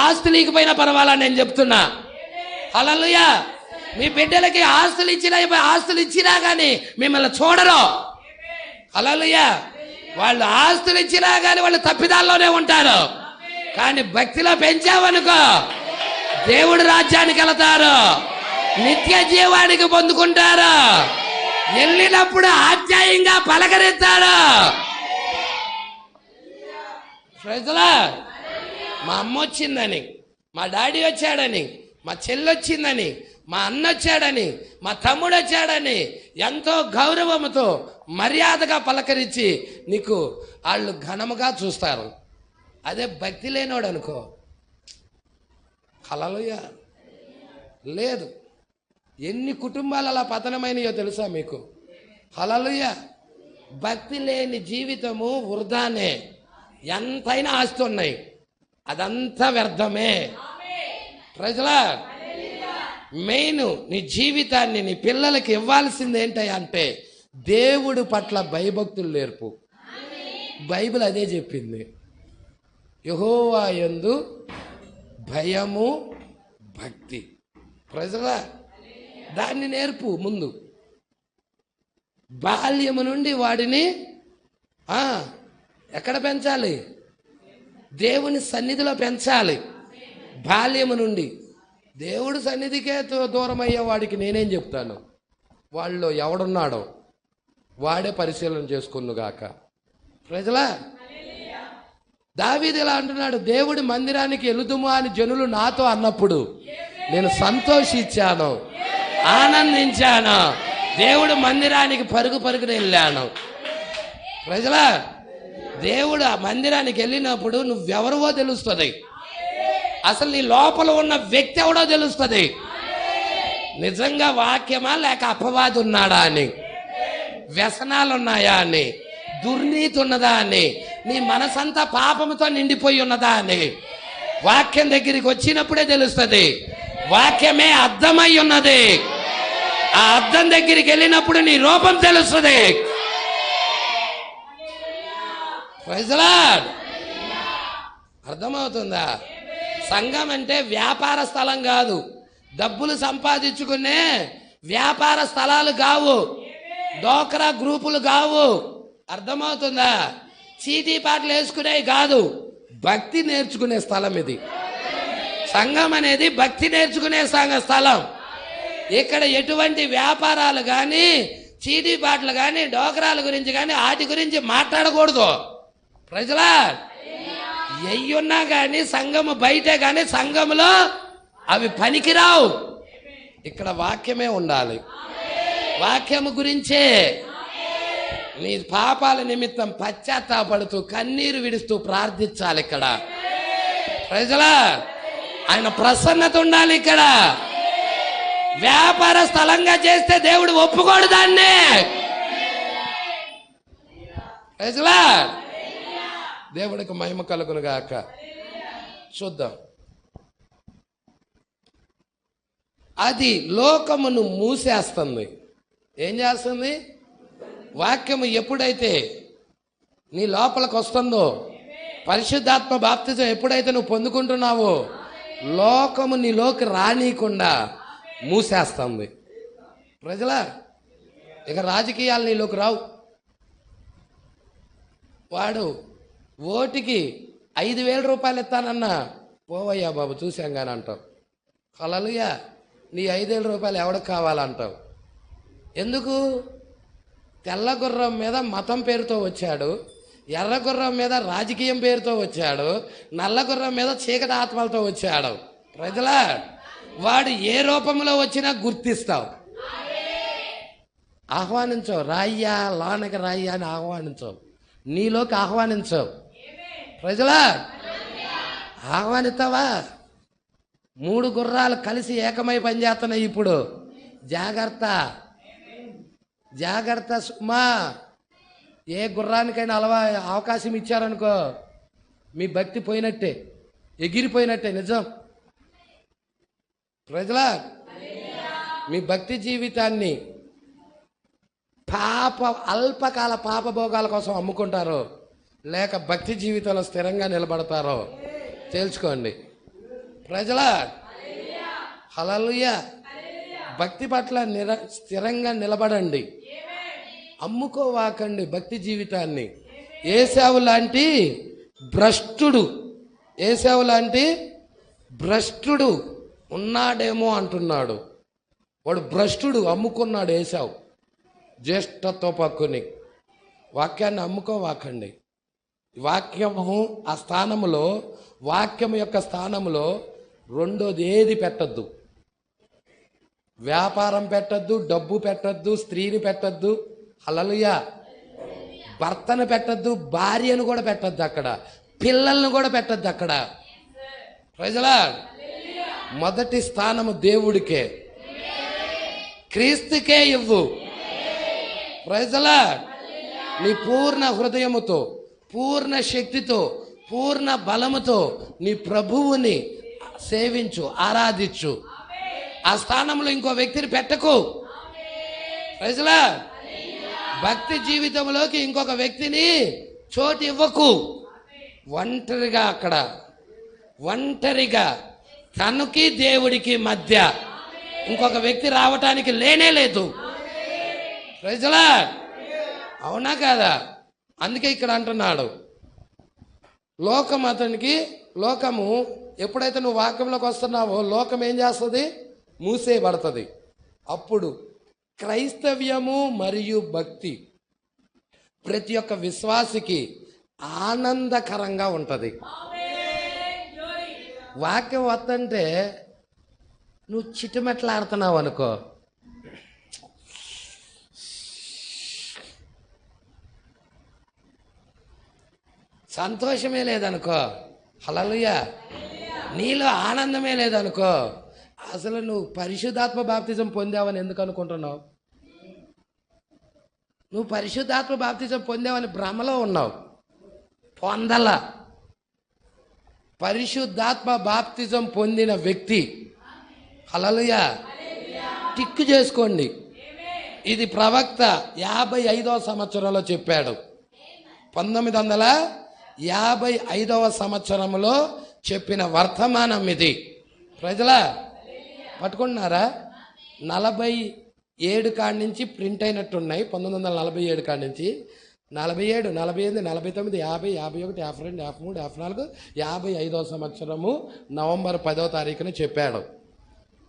ఆస్తులు లేకపోయినా పర్వాలా, నేను చెప్తున్నా. హల్లెలూయా. మీ బిడ్డలకి ఆస్తులు ఇచ్చినా కానీ మిమ్మల్ని చూడరు. హల్లెలూయా. వాళ్ళు ఆస్తులు ఇచ్చినా కానీ వాళ్ళు తప్పిదాల్లోనే ఉంటారు. కానీ భక్తిలో పెంచావనుకో దేవుడి రాజ్యానికి వెళతారు, నిత్య జీవానికి పొందుకుంటారు, వెళ్ళినప్పుడు ఆప్యాయంగా పలకరిస్తాడు. ప్రజలా, మా అమ్మ వచ్చిందని, మా డాడీ వచ్చాడని, మా చెల్లి వచ్చిందని, మా అన్న వచ్చాడని, మా తమ్ముడు వచ్చాడని ఎంతో గౌరవంతో మర్యాదగా పలకరించి నీకు వాళ్ళు ఘనముగా చూస్తారు. అదే భక్తి లేనోడు అనుకో, హల్లెలూయా, లేదు. ఎన్ని కుటుంబాలు అలా పతనమైనయో తెలుసా మీకు? హల్లెలూయా. భక్తి లేని జీవితము వృధానే. ఎంతైనా ఆస్తి ఉన్నాయి, అదంతా వ్యర్థమే. ప్రజలా, మెయిన్ నీ జీవితాన్ని నీ పిల్లలకి ఇవ్వాల్సింది ఏంటంటే దేవుడు పట్ల భయభక్తులు నేర్పు. బైబిల్ అదే చెప్పింది. యెహోవా యందు భయము భక్తి. ప్రజలా, దాన్ని నేర్పు ముందు. బాల్యము నుండి వాడిని ఎక్కడ పెంచాలి? దేవుని సన్నిధిలో పెంచాలి. బాల్యము నుండి. దేవుడు సన్నిధికే దూరం అయ్యే వాడికి నేనేం చెప్తాను? వాళ్ళు ఎవడున్నాడో వాడే పరిశీలన చేసుకున్నుగాక. ప్రజలా, దావీదు ఇలా అంటున్నాడు, దేవుడి మందిరానికి వెళుదుము అని జనులు నాతో అన్నప్పుడు నేను సంతోషించాను, ఆనందించాను. దేవుడు మందిరానికి పరుగున వెళ్ళాను. ప్రజలా, దేవుడు ఆ మందిరానికి వెళ్ళినప్పుడు నువ్వెవరివో తెలుస్తుంది. అసలు నీ లోపల ఉన్న వ్యక్తి ఎవడో తెలుస్తుంది. నిజంగా వాక్యమా లేక అపవాది ఉన్నాడా అని, వ్యసనాలు ఉన్నాయా అని, దుర్నీతి ఉన్నదా అని, నీ మనసంతా పాపంతో నిండిపోయి ఉన్నదా అని వాక్యం దగ్గరికి వచ్చినప్పుడే తెలుస్తుంది. వాక్యమే అద్దమై ఉన్నది. ఆ అద్దం దగ్గరికి వెళ్ళినప్పుడు నీ రూపం తెలుస్తుంది. అర్థమవుతుందా? సంఘం అంటే వ్యాపార స్థలం కాదు, డబ్బులు సంపాదించుకునే వ్యాపార స్థలాలు కావు, డోక్రా గ్రూపులు కావు. అర్థమవుతుందా? చీటీ పాటలు వేసుకునేవి కాదు, భక్తి నేర్చుకునే స్థలం ఇది. సంఘం అనేది భక్తి నేర్చుకునే స్థలం. ఇక్కడ ఎటువంటి వ్యాపారాలు కానీ, చీటీ పాటలు కానీ, డోకరాల గురించి కానీ వాటి గురించి మాట్లాడకూడదు. ప్రజలా, ఎయ్యున్నా కానీ సంఘము బయటే కానీ సంఘములో అవి పనికిరావు. ఇక్కడ వాక్యమే ఉండాలి. వాక్యము గురించే నీ పాపాల నిమిత్తం పశ్చాత్తాపడుతూ కన్నీరు విడుస్తూ ప్రార్థించాలి. ఇక్కడ ప్రజలా, ఆయన ప్రసన్నత ఉండాలి. ఇక్కడ వ్యాపార స్థలంగా చేస్తే దేవుడు ఒప్పుకోడు దాన్ని. ప్రజలా, దేవుడికి మహిమ కలుగును గాక. చూద్దాం. అది లోకమును మూసేస్తుంది. ఏం చేస్తుంది? వాక్యము ఎప్పుడైతే నీ లోపలికి వస్తుందో, పరిశుద్ధాత్మ బాప్తిజం ఎప్పుడైతే నువ్వు పొందుకుంటున్నావో, లోకము నీలోకి రానీయకుండా మూసేస్తుంది. ప్రజలా, ఇక రాజకీయాలు నీలోకి రావు. వాడు ఓటికి 5,000 రూపాయలు ఇస్తానన్నా, పోవయ్యా బాబు చూసాం కానీ అంటావు. హల్లెలూయా. నీ 5,000 రూపాయలు ఎవడికి కావాలంటావు. ఎందుకు? తెల్ల గుర్రం మీద మతం పేరుతో వచ్చాడు, ఎర్ర గుర్రం మీద రాజకీయం పేరుతో వచ్చాడు, నల్ల గుర్రం మీద చీకటి ఆత్మలతో వచ్చాడు. ప్రజలా, వాడు ఏ రూపంలో వచ్చినా గుర్తిస్తావు. ఆహ్వానించవు. రాయ్యా, లోనకి రాయ్యా అని ఆహ్వానించవు, నీలోకి ఆహ్వానించవు. ప్రజలా, ఆహ్వానిస్తావా? 3 గుర్రాలు కలిసి ఏకమై పనిచేస్తున్నాయి ఇప్పుడు. జాగ్రత్త, జాగ్రత్త సుమా. ఏ గుర్రానికైనా అవకాశం ఇచ్చారనుకో, మీ భక్తి పోయినట్టే, ఎగిరిపోయినట్టే. నిజం. ప్రజలా, మీ భక్తి జీవితాన్ని అల్పకాల పాపభోగాల కోసం అమ్ముకుంటారో లేక భక్తి జీవితంలో స్థిరంగా నిలబడతారో తేల్చుకోండి. ప్రజలా, హల్లెలూయా. భక్తి పట్ల స్థిరంగా నిలబడండి. అమ్ముకోవాకండి భక్తి జీవితాన్ని. ఏశావు లాంటి భ్రష్టుడు ఉన్నాడేమో అంటున్నాడు. వాడు భ్రష్టుడు, అమ్ముకున్నాడు ఏశావు జ్యేష్ఠత్వ పక్కుని. వాక్యాన్ని అమ్ముకోవాకండి. వాక్యము ఆ స్థానములో, వాక్యము యొక్క స్థానములో రెండోది ఏది పెట్టద్దు. వ్యాపారం పెట్టద్దు, డబ్బు పెట్టద్దు, స్త్రీని పెట్టద్దు. హల్లెలూయా. భర్తను పెట్టద్దు, భార్యను కూడా పెట్టద్దు, అక్కడ పిల్లలను కూడా పెట్టద్దు. అక్కడ ప్రజలా, మొదటి స్థానము దేవుడికే, క్రీస్తుకే ఇవ్వు. Praise the Lord. నీ పూర్ణ హృదయముతో, పూర్ణ శక్తితో, పూర్ణ బలముతో నీ ప్రభువుని సేవించు, ఆరాధించు. ఆ స్థానంలో ఇంకో వ్యక్తిని పెట్టకు. Praise the Lord. భక్తి జీవితంలోకి ఇంకొక వ్యక్తిని చోటు ఇవ్వకు. ఒంటరిగా అక్కడ, ఒంటరిగా తనకి దేవుడికి మధ్య ఇంకొక వ్యక్తి రావటానికి లేనే లేదు. Praise the Lord. అవునా కాదా? అందుకే ఇక్కడ అంటున్నాడు, లోకం అతనికి, లోకము ఎప్పుడైతే నువ్వు వాక్యంలోకి వస్తున్నావో లోకం ఏం చేస్తుంది? మూసేయబడుతుంది. అప్పుడు క్రైస్తవ్యము మరియు భక్తి ప్రతి ఒక్క విశ్వాసికి ఆనందకరంగా ఉంటుంది. వాక్యం వద్దంటే నువ్వు చిట్టుమెట్లాడుతున్నావు అనుకో, సంతోషమే లేదనుకో, హల్లెలూయా, నీలో ఆనందమే లేదనుకో, అసలు నువ్వు పరిశుద్ధాత్మ బాప్తిజం పొందావని ఎందుకు అనుకుంటున్నావు? నువ్వు పరిశుద్ధాత్మ బాప్తిజం పొందావని భ్రమలో ఉన్నావు. పొందల. పరిశుద్ధాత్మ బాప్తిజం పొందిన వ్యక్తి, హల్లెలూయా, టిక్కు చేసుకోండి. ఇది ప్రవక్త 55వ సంవత్సరంలో చెప్పాడు. 1955వ సంవత్సరంలో చెప్పిన వర్తమానం ఇది. ప్రజలా పట్టుకుంటున్నారా? 47 కాడి నుంచి ప్రింట్ అయినట్టున్నాయి. 1947 కాడి నుంచి 47, 48, 49, 50, 51, 52, 53, 54, 55వ సంవత్సరము నవంబర్ 10వ తారీఖున చెప్పాడు.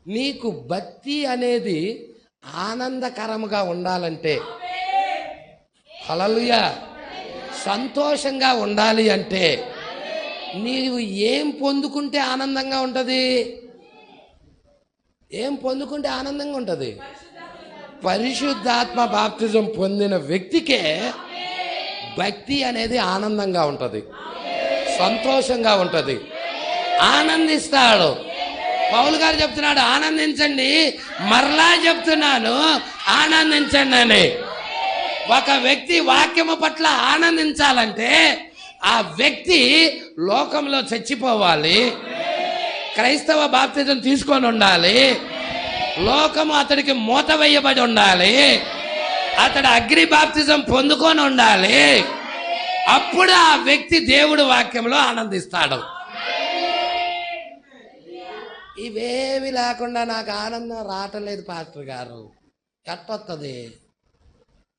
నీకు భక్తి అనేది ఆనందకరముగా ఉండాలంటే, హల్లెలూయా, సంతోషంగా ఉండాలి అంటే నీవు ఏం పొందుకుంటే ఆనందంగా ఉంటుంది? ఏం పొందుకుంటే ఆనందంగా ఉంటుంది? పరిశుద్ధాత్మ బాప్తిజం పొందిన వ్యక్తికే భక్తి అనేది ఆనందంగా ఉంటుంది, సంతోషంగా ఉంటుంది, ఆనందిస్తాడు. పౌలు గారు చెప్తున్నాడు, ఆనందించండి. మరలా చెప్తున్నాను, ఆనందించండి అని. ఒక వ్యక్తి వాక్యము పట్ల ఆనందించాలంటే ఆ వ్యక్తి లోకంలో చచ్చిపోవాలి, క్రైస్తవ బాప్తిజం తీసుకొని ఉండాలి, లోకము అతడికి మూత వేయబడి ఉండాలి, అతడు అగ్ని బాప్తిజం పొందుకొని ఉండాలి. అప్పుడు ఆ వ్యక్తి దేవుడి వాక్యంలో ఆనందిస్తాడు. ఇవేమి లేకుండా నాకు ఆనందం రావట్లేదు పాస్టర్ గారు, ఎట్టొస్తుంది?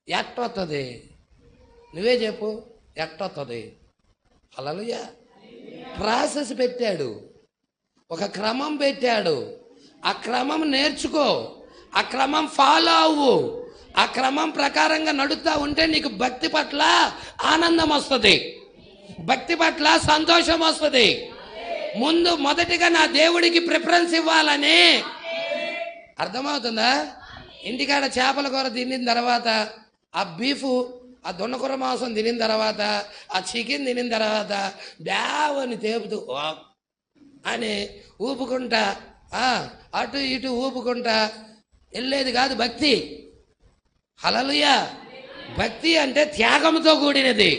ఎట్టొస్తుంది? నువ్వే చెప్పు, ఎట్టొస్తుంది? హల్లెలూయా. ప్రాసెస్ పెట్టాడు, ఒక క్రమం పెట్టాడు. ఆ క్రమం నేర్చుకో, ఆ క్రమం ఫాలో అవ్వు. ఆ క్రమం ప్రకారంగా నడుస్తూ ఉంటే నీకు భక్తి పట్ల ఆనందం వస్తుంది, భక్తి పట్ల సంతోషం వస్తుంది. ముందు మొదటిగా నా దేవుడికి ప్రిఫరెన్స్ ఇవ్వాలని. అర్థమవుతుందా? ఇంటికాడ చేపల కూర తినిన తర్వాత, ఆ బీఫ్, ఆ దొన్నకూర మాంసం తినిన తర్వాత, ఆ చికెన్ తినిన తర్వాత బ్యావని తేపుతూ అని ఊపుకుంటా, అటు ఇటు ఊపుకుంటా వెళ్ళేది కాదు భక్తి. హల్లెలూయా. భక్తి అంటే త్యాగంతో కూడినది,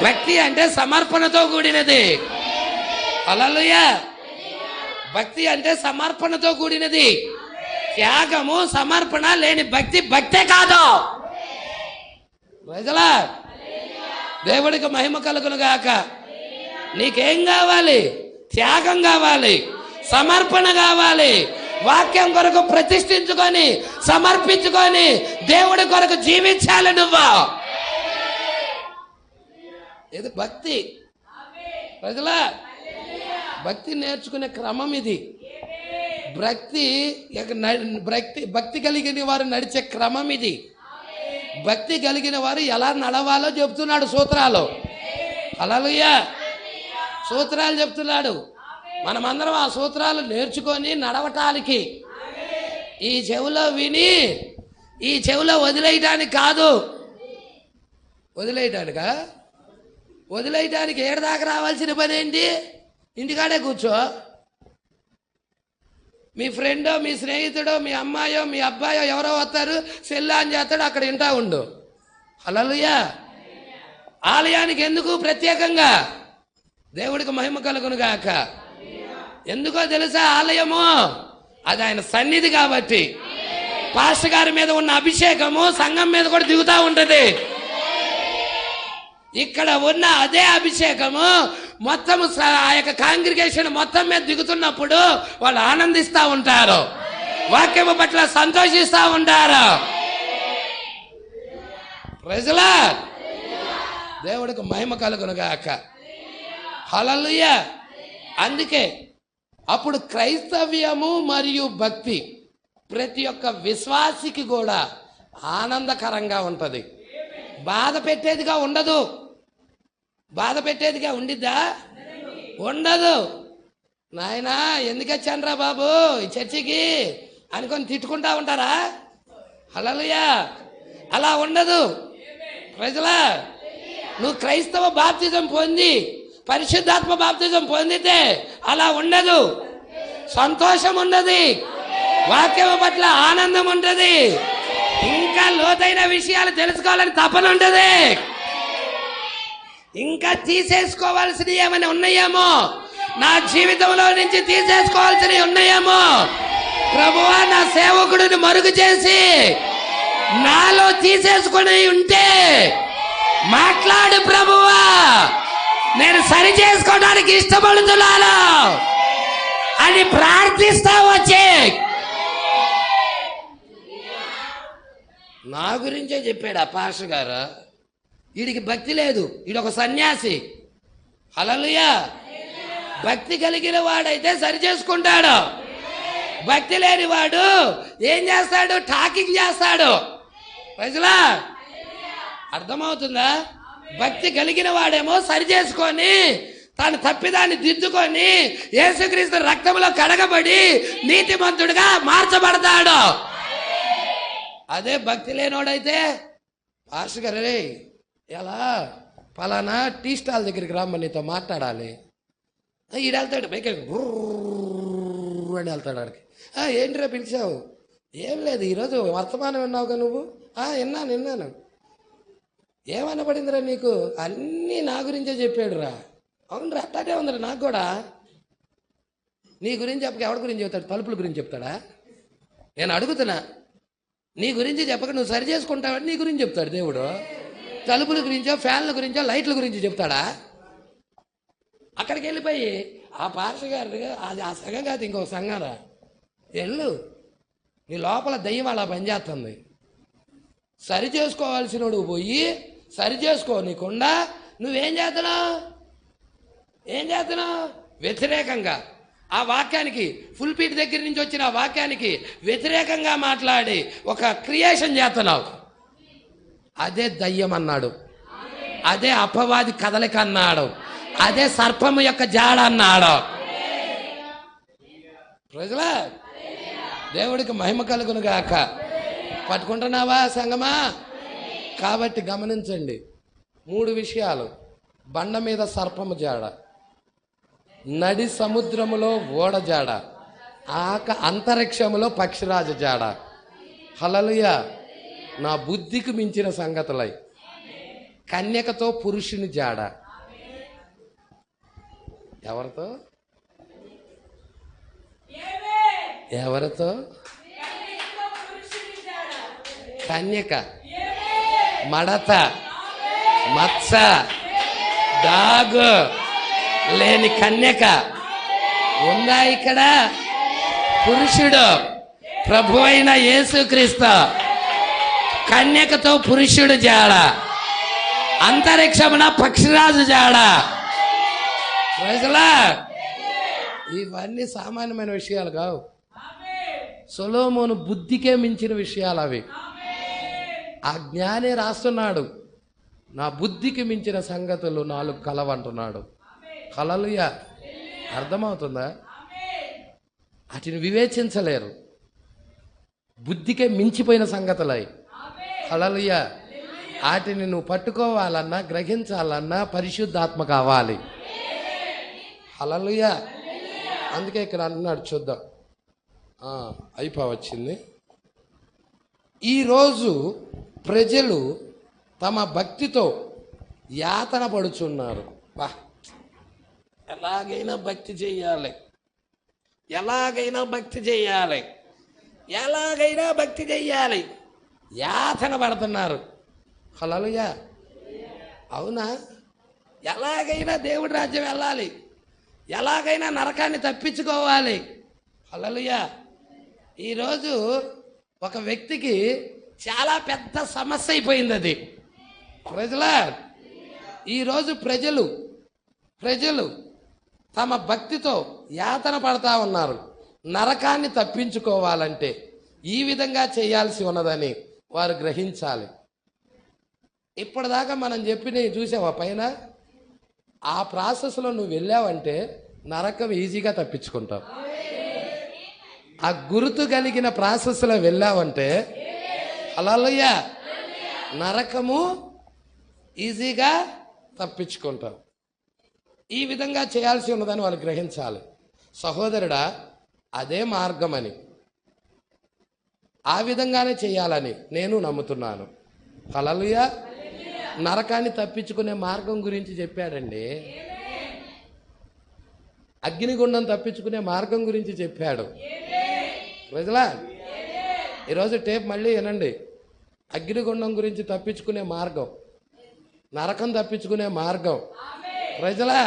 భక్తి అంటే సమర్పణతో కూడినది. హల్లెలూయా. భక్తి అంటే సమర్పణతో కూడినది. త్యాగము సమర్పణ లేని భక్తి భక్తే కాదు. ప్రజలా, దేవుడికి మహిమ కలుగును గాక. నీకేం కావాలి? త్యాగం కావాలి, సమర్పణ కావాలి. వాక్యం కొరకు ప్రతిష్ఠించుకొని సమర్పించుకొని దేవుడి కొరకు జీవించాలి నువ్వు. ఇది భక్తి. ప్రజలా, భక్తి నేర్చుకునే క్రమం ఇది. భక్తి కలిగిన వారు నడిచే క్రమం ఇది. భక్తి కలిగిన వారు ఎలా నడవాలో చెప్తున్నాడు సూత్రాలు. హల్లెలూయా. సూత్రాలు చెప్తున్నాడు. మనమందరం ఆ సూత్రాలు నేర్చుకొని నడవటానికి, ఈ చెవిలో విని ఈ చెవిలో వదిలేయటానికి కాదు. వదిలేయటానికా? వదిలేయటానికి ఏడు దాకా రావాల్సిన పని ఏంటి? ఇంటికాడే కూర్చో. మీ ఫ్రెండో, మీ స్నేహితుడో, మీ అమ్మాయో, మీ అబ్బాయో ఎవరో వస్తారు, సెల్ ఆన్ చేస్తాడు, అక్కడ వింటా ఉండు. హల్లెలూయా. ఆలయానికి ఎందుకు ప్రత్యేకంగా? దేవుడికి మహిమ కలుగును గాక. ఎందుకో తెలుసా? ఆలయము అది ఆయన సన్నిధి కాబట్టి. పాస్టర్ గారి మీద ఉన్న అభిషేకము సంఘం మీద కూడా దిగుతూ ఉంటది. ఇక్కడ ఉన్న అదే అభిషేకము మొత్తము ఆ యొక్క కాంగ్రిగేషన్ మొత్తం మీద దిగుతున్నప్పుడు వాళ్ళు ఆనందిస్తూ ఉంటారు, వాక్యము పట్ల సంతోషిస్తూ ఉంటారు. ప్రజలా దేవుడికి మహిమ కలుగును గాక. హల్లెలూయా. అందుకే అప్పుడు క్రైస్తవ్యము మరియు భక్తి ప్రతి ఒక్క విశ్వాసికి కూడా ఆనందకరంగా ఉంటుంది, బాధ పెట్టేదిగా ఉండదు. బాధ పెట్టేదిగా ఉండిద్దా? ఉండదు. నాయనా ఎందుకు వచ్చానురా బాబు ఈ చర్చికి అనుకొని తిట్టుకుంటా ఉంటారా? హల్లెలూయా. అలా ఉండదు. ప్రజలా, నువ్వు క్రైస్తవ బాప్తిజం పొంది పరిశుద్ధాత్మ బాప్తిజం పొందితే అలా ఉండదు. సంతోషం ఉన్నది, వాక్యం పట్ల ఆనందం ఉంటుంది, ఇంకా లోతైన విషయాలు తెలుసుకోవాలని తపన ఉంటుంది. ఇంకా తీసేసుకోవాల్సినవి ఏమైనా ఉన్నాయేమో, నా జీవితంలో నుంచి తీసేసుకోవాల్సినవి ఉన్నాయేమో, ప్రభువా నా సేవకుడిని మరుగు చేసి నాలో తీసేసుకుని ఉంటే మాట్లాడు ప్రభువా, నేను సరి చేసుకోవడానికి ఇష్టపడుతున్నాను అని ప్రార్థిస్తా వచ్చే. నా గురించే చెప్పాడు ఆ పాస్టర్ గారు. వీడికి భక్తి లేదు, వీడొక సన్యాసి. హల్లెలూయా. భక్తి కలిగిన వాడైతే సరి చేసుకుంటాడు, భక్తి లేని వాడు ఏం చేస్తాడు? టాకింగ్ చేస్తాడు. ప్రజలా అర్థమవుతుందా? భక్తి కలిగిన వాడేమో సరి చేసుకొని తాను తప్పిదాన్ని దిద్దుకొని యేసుక్రీస్తు రక్తంలో కడగబడి నీతిమంతుడిగా మార్చబడతాడు. అదే భక్తి లేనోడైతే పాస్టర్ గారు రే ఎలా పలానా టీ స్టాల్ దగ్గరికి రమ్మని నీతో మాట్లాడాలి, ఈడు వెళ్తాడు బైక్ అని వెళ్తాడు ఆడికి. ఏంటిరా పిలిచావు? ఏం లేదు, ఈరోజు వర్తమానం విన్నావుగా నువ్వు? విన్నాను. ఏమనబడిందిరా నీకు? అన్నీ నా గురించే చెప్పాడు రా. అవునరా, అట్టాగే ఉందిరా నాకు కూడా. నీ గురించి చెప్పక ఎవరి గురించి చెప్తాడు? తలుపుల గురించి చెప్తాడా? నేను అడుగుతున్నా, నీ గురించి చెప్పక నువ్వు సరి చేసుకుంటావని నీ గురించి చెప్తాడు దేవుడు. తలుపుల గురించో, ఫ్యాన్ల గురించో, లైట్ల గురించి చెప్తాడా? అక్కడికి వెళ్ళిపోయి ఆ పాస్టర్ గారు అది ఆ సంఘం కాదు ఇంకో సంఘంరా వెళ్ళు, నీ లోపల దయ్యం అలా పనిచేస్తుంది. సరి చేసుకోవాల్సినోడు పోయి సరి చేసుకో నీకుండా నువ్వేం చేస్తున్నావు? వ్యతిరేకంగా ఆ వాక్యానికి, ఫుల్ పీట్ దగ్గర నుంచి వచ్చిన ఆ వాక్యానికి వ్యతిరేకంగా మాట్లాడి ఒక క్రియేషన్ చేస్తున్నావు. అదే దయ్యం అన్నాడు, అదే అపవాది కదలిక అన్నాడు, అదే సర్పము యొక్క జాడ అన్నాడు. ప్రజలా దేవుడికి మహిమ కలుగును గాక. పట్టుకుంటున్నావా సంగమా? కాబట్టి గమనించండి 3 విషయాలు. బండ మీద సర్పము జాడ, నడి సముద్రములో ఓడ జాడ, అంతరిక్షములో పక్షిరాజు జాడ. హల్లెలూయా. నా బుద్ధికి మించిన సంగతులై కన్యకతో పురుషుని జాడ. ఎవరితో? కన్యక, మడత, మత్స, డాగు లేని కన్యక ఉందా ఇక్కడ? పురుషుడు ప్రభు అయిన యేసుక్రీస్తు కన్యకతో పురుషుడు జాడ, అంతరిక్షమున పక్షిరాజు జాడ. ప్రజలా ఇవన్నీ సామాన్యమైన విషయాలు కావు. సొలొమోను బుద్ధికే మించిన విషయాలు అవి. ఆ జ్ఞానే రాస్తున్నాడు, నా బుద్ధికి మించిన సంగతులు 4 కలవంటున్నాడు. హల్లెలూయా. అర్థమవుతుందా? వాటిని వివేచించలేరు, బుద్ధికే మించిపోయిన సంగతులై. హల్లెలూయా. వాటిని నువ్వు పట్టుకోవాలన్నా, గ్రహించాలన్నా పరిశుద్ధాత్మ కావాలి. హల్లెలూయా. అందుకే ఇక్కడ అంటున్నాడు, చూద్దాం అయిపోవచ్చింది. ఈరోజు ప్రజలు తమ భక్తితో యాతన పడుచున్నారు. ఎలాగైనా భక్తి చెయ్యాలి, ఎలాగైనా భక్తి చెయ్యాలి, ఎలాగైనా భక్తి చెయ్యాలి, యాతన పడుతున్నారు. హల్లెలూయా. అవునా? ఎలాగైనా దేవుడి రాజ్యం వెళ్ళాలి, ఎలాగైనా నరకాన్ని తప్పించుకోవాలి. హల్లెలూయా. ఈరోజు ఒక వ్యక్తికి చాలా పెద్ద సమస్య అయిపోయింది అది. ప్రజలా, ఈరోజు ప్రజలు తమ భక్తితో యాతన పడతా ఉన్నారు. నరకాన్ని తప్పించుకోవాలంటే ఈ విధంగా చేయాల్సి ఉన్నదని వారు గ్రహించాలి. ఇప్పటిదాకా మనం చెప్పినవి చూసావా పైన? ఆ ప్రాసెస్లో నువ్వు వెళ్ళావంటే నరకం ఈజీగా తప్పించుకుంటావు. ఆ గుర్తు కలిగిన ప్రాసెస్లో వెళ్ళావంటే హల్లెలూయా, నరకము ఈజీగా తప్పించుకుంటావు. ఈ విధంగా చేయాల్సి ఉన్నదని వాళ్ళు గ్రహించాలి. సహోదరుడా, అదే మార్గమని, ఆ విధంగానే చేయాలని నేను నమ్ముతున్నాను. హల్లెలూయా. నరకాన్ని తప్పించుకునే మార్గం గురించి చెప్పాడండి. అగ్నిగుండం తప్పించుకునే మార్గం గురించి చెప్పాడు. ప్రజలా, ఈరోజు టేప్ మళ్ళీ వినండి. అగ్నిగుండం గురించి తప్పించుకునే మార్గం, నరకం తప్పించుకునే మార్గం. ప్రజలా,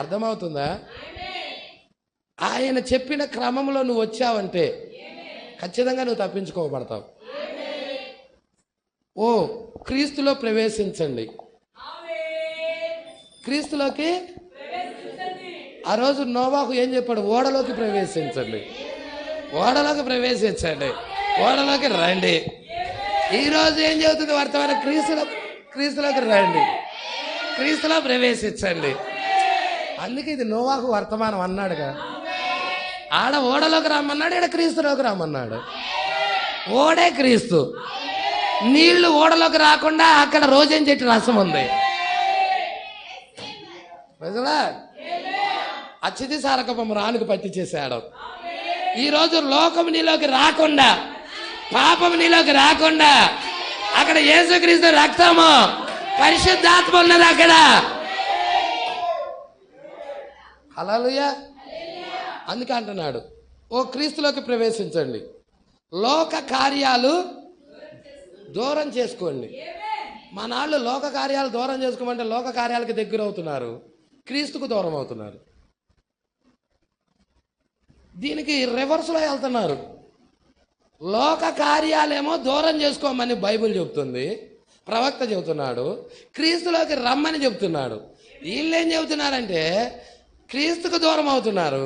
అర్థమవుతుందా? ఆయన చెప్పిన క్రమంలో నువ్వు వచ్చావంటే ఖచ్చితంగా నువ్వు తప్పించుకోబడతావు. ఓ క్రీస్తులో ప్రవేశించండి, క్రీస్తులోకి. ఆ రోజు నోవాహు ఏం చెప్పాడు? ఓడలోకి ప్రవేశించండి, ఓడలోకి ప్రవేశించండి, ఓడలోకి రండి. ఈరోజు ఏం చెబుతుంది వర్తమానం? క్రీస్తులోకి రండి, క్రీస్తులో ప్రవేశించండి. అందుకే ఇది నోవాహు వర్తమానం అన్నాడుగా. ఆడ ఓడలోకి రమ్మన్నాడు, ఈడ క్రీస్తులోకి రమ్మన్నాడు. ఓడే క్రీస్తు. నీళ్లు ఓడలోకి రాకుండా అక్కడ రోజేం చెట్టు రసం ఉంది. ప్రజలా, అచ్చితి సారకపము రానుకు పట్టి చేశాడు. ఈరోజు లోకం నీలోకి రాకుండా, పాపం నీలోకి రాకుండా అక్కడ యేసుక్రీస్తు రక్తము, పరిశుద్ధాత్మ ఉన్నది అక్కడ. హల్లెలూయా. అందుకే అంటున్నాడు, ఓ క్రీస్తులోకి ప్రవేశించండి, లోక కార్యాలు దూరం చేసుకోండి. మనాళ్ళు లోక కార్యాలు దూరం చేసుకోమంటే లోక కార్యాలకు దగ్గర అవుతున్నారు, క్రీస్తుకు దూరం అవుతున్నారు. దీనికి రివర్స్లో వెళ్తున్నారు. లోక కార్యాలేమో దూరం చేసుకోమని బైబిల్ చెబుతుంది, ప్రవక్త చెబుతున్నాడు. క్రీస్తులోకి రమ్మని చెబుతున్నాడు. వీళ్ళు ఏం చెబుతున్నారంటే క్రీస్తుకు దూరం అవుతున్నారు,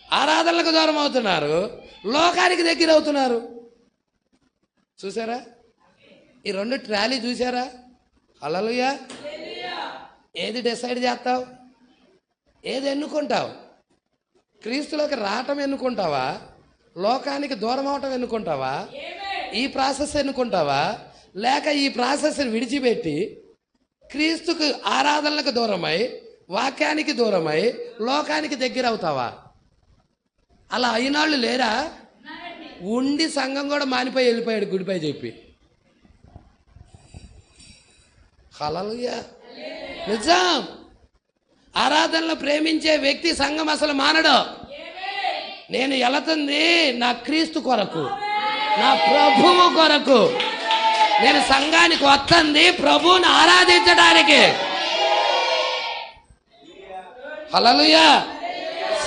ఆరాధనలకు దూరం అవుతున్నారు, లోకానికి దగ్గర అవుతున్నారు. చూసారా? ఈ రెండు ట్రాలీ చూసారా? హల్లెలూయా. ఏది డిసైడ్ చేస్తావు? ఏది ఎన్నుకుంటావు? క్రీస్తులోకి రావటం ఎన్నుకుంటావా? లోకానికి దూరం అవటం ఎన్నుకుంటావా? ఈ ప్రాసెస్ ఎన్నుకుంటావా? లేక ఈ ప్రాసెస్ విడిచిపెట్టి క్రీస్తుకు ఆరాధనలకు దూరమై, వాక్యానికి దూరమై, లోకానికి దగ్గర అవుతావా? అలా అయినాళ్ళు లేరా? ఉండి సంఘం కూడా మానిపోయి వెళ్ళిపోయాడు గుడిపై చెప్పి. హల్లెలూయా. నిజం. ఆరాధనలో ప్రేమించే వ్యక్తి సంఘం అసలు మానడు. నేను వెళుతుంది నా క్రీస్తు కొరకు, నా ప్రభువు కొరకు. నేను సంఘానికి వస్తుంది ప్రభువుని ఆరాధించడానికి. హల్లెలూయా.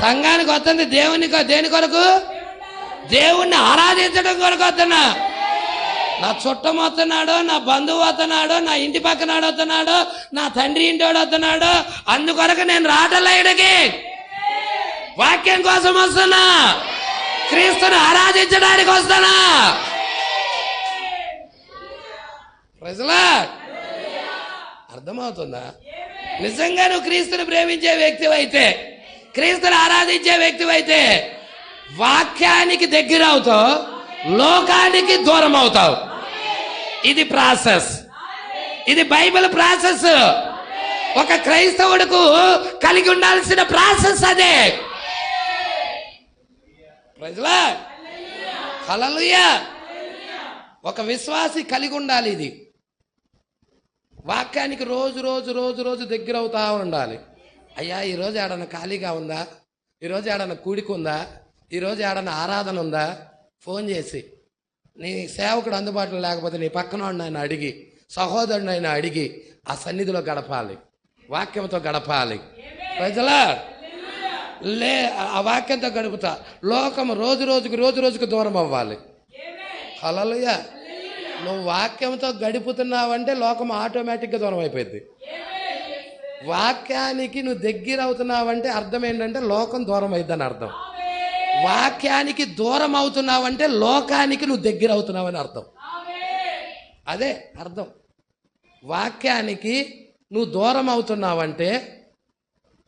సంఘానికి వస్తుంది దేని కొరకు? దేవుణ్ణి ఆరాధించడం కొరకు వస్తున్నా. నా చుట్టం వస్తున్నాడు, నా బంధువు వస్తున్నాడు, నా ఇంటి పక్కనాడు వస్తున్నాడు, నా తండ్రి ఇంటోడు వస్తున్నాడు. అందుకొరకు నేను రాటలేడికి వాక్యం కోసం వస్తున్నా, క్రీస్తుని ఆరాధించడానికి వస్తున్నా. ప్రజలా, అర్థమవుతుందా? నిజంగా నువ్వు క్రీస్తుని ప్రేమించే వ్యక్తివైతే, క్రీస్తుని ఆరాధించే వ్యక్తివైతే వాక్యానికి దగ్గర అవుతావు, లోకానికి దూరం అవుతావు. ఇది ప్రాసెస్, ఇది బైబిల్ ప్రాసెస్. ఒక క్రైస్తవుడుకు కలిగి ఉండాల్సిన ప్రాసెస్ అదే. ప్రజలా హల్లెలూయా. ఒక విశ్వాసి కలిగి ఉండాలి ఇది. వాక్యానికి రోజు రోజు రోజు రోజు దగ్గర అవుతా ఉండాలి. అయ్యా ఈరోజు ఏడన్నా ఖాళీగా ఉందా, ఈరోజు ఏడన్నా కూడిక ఉందా, ఈరోజు ఏడన్నా ఆరాధన ఉందా, ఫోన్ చేసి నీ సేవకుడు అందుబాటులో లేకపోతే నీ పక్కన ఆయన అడిగి, సహోదరుని ఆయన అడిగి ఆ సన్నిధిలో గడపాలి, వాక్యంతో గడపాలి. ప్రజలా ఆ వాక్యంతో గడుపుతా లోకం రోజు రోజుకి దూరం అవ్వాలి. హల్లెలూయా. నువ్వు వాక్యంతో గడుపుతున్నావంటే లోకం ఆటోమేటిక్గా దూరం అయిపోయింది. వాక్యానికి నువ్వు దగ్గర అవుతున్నావంటే అర్థం ఏంటంటే లోకం దూరం అయిద్దని అర్థం. వాక్యానికి దూరం అవుతున్నావంటే లోకానికి నువ్వు దగ్గర అవుతున్నావని అర్థం. అదే అర్థం. వాక్యానికి నువ్వు దూరం అవుతున్నావంటే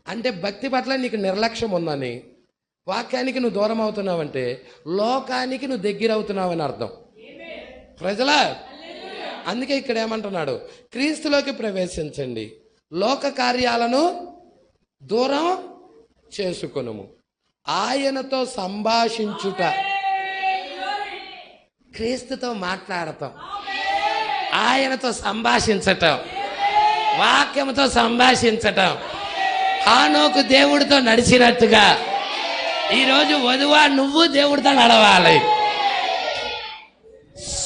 అంటే భక్తి పట్ల నీకు నిర్లక్ష్యం ఉందని, వాక్యానికి నువ్వు దూరం అవుతున్నావంటే లోకానికి నువ్వు దగ్గర అవుతున్నావని అర్థం. ప్రజలా అందుకే ఇక్కడ ఏమంటున్నాడు, క్రీస్తులోకి ప్రవేశించండి, లోక కార్యాలను దూరం చేసుకొనుము, ఆయనతో సంభాషించుట. క్రీస్తుతో మాట్లాడటం, ఆయనతో సంభాషించటం, వాక్యంతో సంభాషించటం. హానోకు దేవుడితో నడిచినట్టుగా ఈరోజు వధువా నువ్వు దేవుడితో నడవాలి.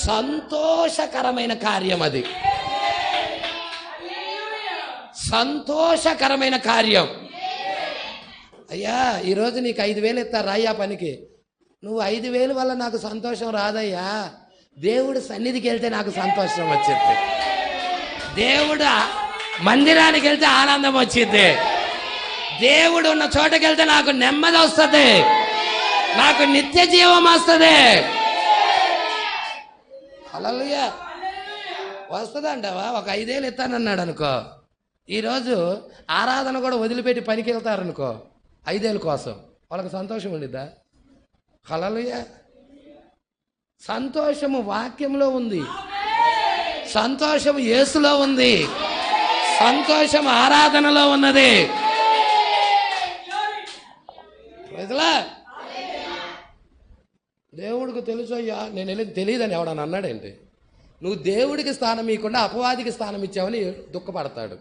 సంతోషకరమైన కార్యం అది, సంతోషకరమైన కార్యం. అయ్యా ఈరోజు నీకు 5,000 ఇస్తారు రాయ్యా పనికి, నువ్వు 5,000 వల్ల నాకు సంతోషం రాదయ్యా, దేవుడు సన్నిధికి వెళ్తే నాకు సంతోషం వచ్చింది, దేవుడు మందిరానికి వెళ్తే ఆనందం వచ్చింది, దేవుడు ఉన్న చోటకి వెళ్తే నాకు నెమ్మది వస్తుంది, నాకు నిత్య జీవం వస్తుంది. హల్లెలూయా. వస్తుందంటావా? ఒక 5,000 ఇస్తానన్నాడు అనుకో, ఈరోజు ఆరాధన కూడా వదిలిపెట్టి పనికి వెళ్తారనుకో 5,000 కోసం, వాళ్ళకి సంతోషం ఉండిద్దా? హల్లెలూయా. సంతోషము వాక్యంలో ఉంది, సంతోషం యేసులో ఉంది, సంతోషం ఆరాధనలో ఉన్నది. ప్రజలా దేవుడికి తెలుసు అయ్యా, నేను వెళ్ళి తెలియదని ఎవడని అన్నాడేంటి? నువ్వు దేవుడికి స్థానం ఇవ్వకుండా అపవాదికి స్థానం ఇచ్చావని దుఃఖపడతాడు.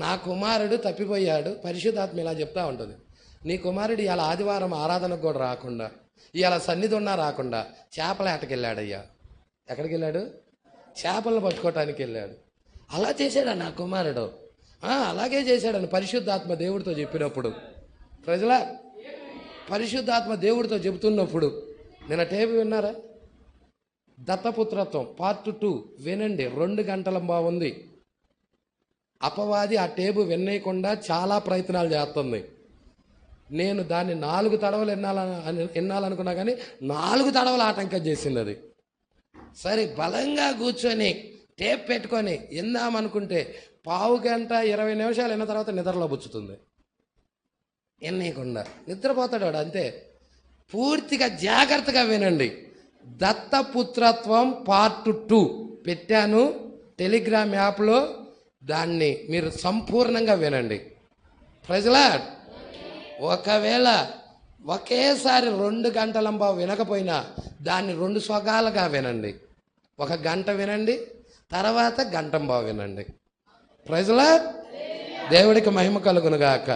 నా కుమారుడు తప్పిపోయాడు, పరిశుద్ధాత్మ ఇలా చెప్తా ఉంటుంది, నీ కుమారుడు ఇవాళ ఆదివారం ఆరాధనకు కూడా రాకుండా, ఇవాళ సన్నిధి ఉన్నా రాకుండా చేపల వేటకి వెళ్ళాడయ్యా. ఎక్కడికి వెళ్ళాడు? చేపలను పట్టుకోవటానికి వెళ్ళాడు. అలా చేశాడా నా కుమారుడు? అలాగే చేశాడని పరిశుద్ధాత్మ దేవుడితో చెప్పినప్పుడు, ప్రజల పరిశుద్ధాత్మ దేవుడితో చెబుతున్నప్పుడు నేను టేపు విన్నారా? దత్తపుత్రత్వం పార్ట్ 2 వినండి, 2 గంటల బాగుంది. అపవాది ఆ టేపు వినేయకుండా చాలా ప్రయత్నాలు చేస్తుంది. నేను దాన్ని 4 తడవలు వినాలనుకున్నా కానీ 4 తడవలు ఆటంకం చేసింది అది. సరే బలంగా కూర్చొని టేప్ పెట్టుకొని విందామనుకుంటే 1/2 గంట 20 నిమిషాలు విన్న తర్వాత నిద్రలో బుచ్చుతుంది. వినేయకుండా నిద్రపోతాడు వాడు అంతే. పూర్తిగా జాగ్రత్తగా వినండి. దత్తపుత్రత్వం పార్ట్ 2 పెట్టాను టెలిగ్రామ్ యాప్లో, దాన్ని మీరు సంపూర్ణంగా వినండి. ప్రజలా ఒకవేళ ఒకేసారి 2 గంటలంబా వినకపోయినా దాన్ని 2 స్వగాలుగా వినండి. 1 గంట వినండి, తర్వాత గంటంబా వినండి. ప్రజలా దేవుడికి మహిమ కలుగునుగాక.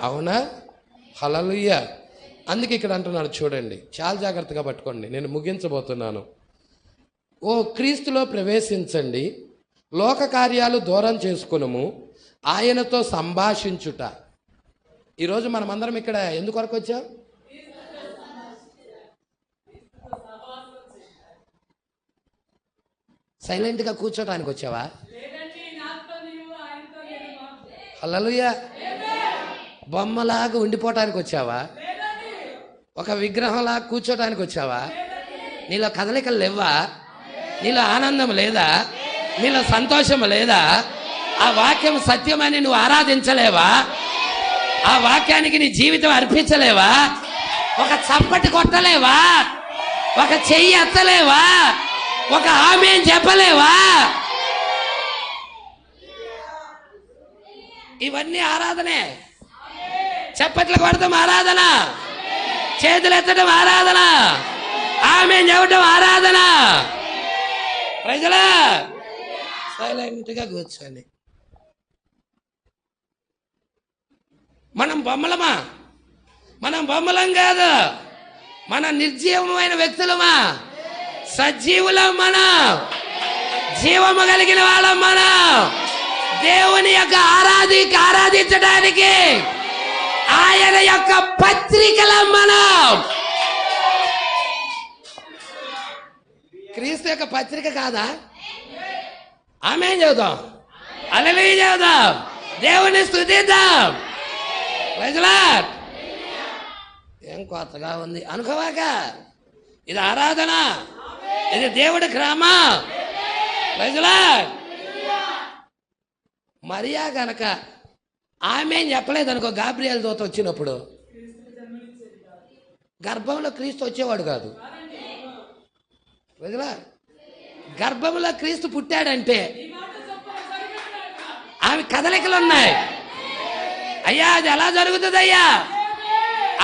అవునా? హల్లెలూయా. అందుకే ఇక్కడ అంటున్నాడు చూడండి, చాలా జాగ్రత్తగా పట్టుకోండి, నేను ముగించబోతున్నాను. ఓ క్రీస్తులో ప్రవేశించండి, లోక కార్యాలు దూరం చేసుకునుము, ఆయనతో సంభాషించుట. ఈరోజు మనమందరం ఇక్కడ ఎందుకొరకు వచ్చాం? సైలెంట్గా కూర్చోటానికి వచ్చావా? హల్లెలూయా. బొమ్మలాగా ఉండిపోవటానికి వచ్చావా? ఒక విగ్రహంలాగా కూర్చోటానికి వచ్చావా? నీలో కదలికలు లేవా? నీలో ఆనందం లేదా? నీలో సంతోషం లేదా? ఆ వాక్యం సత్యమని నువ్వు ఆరాధించలేవా? ఆ వాక్యానికి నీ జీవితం అర్పించలేవా? ఒక చప్పటి కొట్టలేవా? ఒక చెయ్యి ఎత్తలేవా? ఒక ఆమేన్ చెప్పలేవా? ఇవన్నీ ఆరాధనే. చప్పట్లు కొడతాం ఆరాధన. చేతులు ఎత్తడం ఆరాధన, ఆమేన్ చెప్పడం ఆరాధన. ప్రజలా సైలెంట్గా కూర్చొని మనం బొమ్మలమా? మనం బొమ్మలం కాదు, మన నిర్జీవమైన వ్యక్తులమా? సజీవులం మనం, జీవము కలిగిన వాళ్ళం మనం. దేవుని యొక్క ఆరాధించడానికి ఆయన యొక్క పత్రికలం మనం. క్రీస్తు యొక్క పత్రిక కాదా? ఆమేన్ చెబుదాం, హల్లెలూయా చెబుదాం, దేవుని స్తుతిద్దాం. ప్రజలా ఏం కొత్తగా ఉంది అనుకోవాక, ఇది ఆరాధన, ఇది దేవుడి క్రమం. ప్రజలా మరియా గనక ఆమేన్ చెప్పలేదు అనుకో, గాబ్రియేల్ దూత వచ్చినప్పుడు గర్భంలో క్రీస్తు వచ్చేవాడు కాదు. ప్రజలా గర్భంలో క్రీస్తు పుట్టాడంటే ఆమె కదలికలు ఉన్నాయి. అయ్యా అది ఎలా జరుగుతుంది అయ్యా?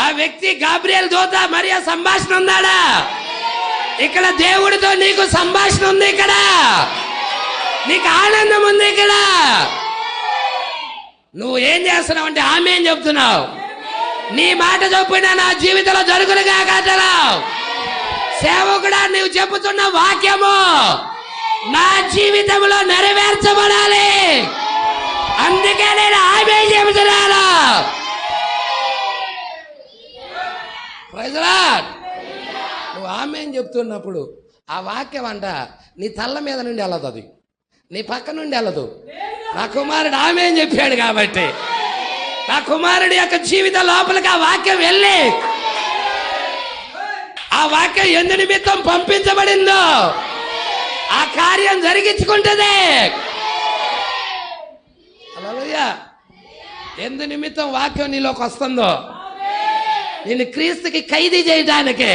ఆ వ్యక్తి గాబ్రియేల్ దూత మరియా సంభాషణ ఉందాడా? ఇక్కడ దేవుడితో నీకు సంభాషణ ఉంది, ఇక్కడ నీకు ఆనందం ఉంది. ఇక్కడ నువ్వు ఏం చేస్తున్నావు అంటే ఆమేన్ చెప్తున్నావు. నీ మాట చొప్పున నా జీవితంలో జరుగులుగా కాటరావు. సేవకుడా, నీవు చెబుతున్న వాక్యము నా జీవితంలో నెరవేర్చబడాలి. అందుకే నేను ఆమేన్ చెబుతున్నాను. ప్రజలా నువ్వు ఆమేన్ చెప్తున్నప్పుడు ఆ వాక్యం అంట నీ తల్ల మీద నుండి వెళ్ళదు, అది నీ పక్క నుండి వెళ్ళదు. నా కుమారుడు ఆమేన్ చెప్పాడు కాబట్టి నా కుమారుడి యొక్క జీవితం లోపలికి ఆ వాక్యం వెళ్ళి ఆ వాక్యం ఎందు నిమిత్తం పంపించబడిందో ఆ కార్యం జరిగించుకుంటుంది. హల్లెలూయా. ఎందు నిమిత్తం వాక్యం నీలోకి వస్తుందో నిన్ను క్రీస్తుకి ఖైదీ చేయడానికి,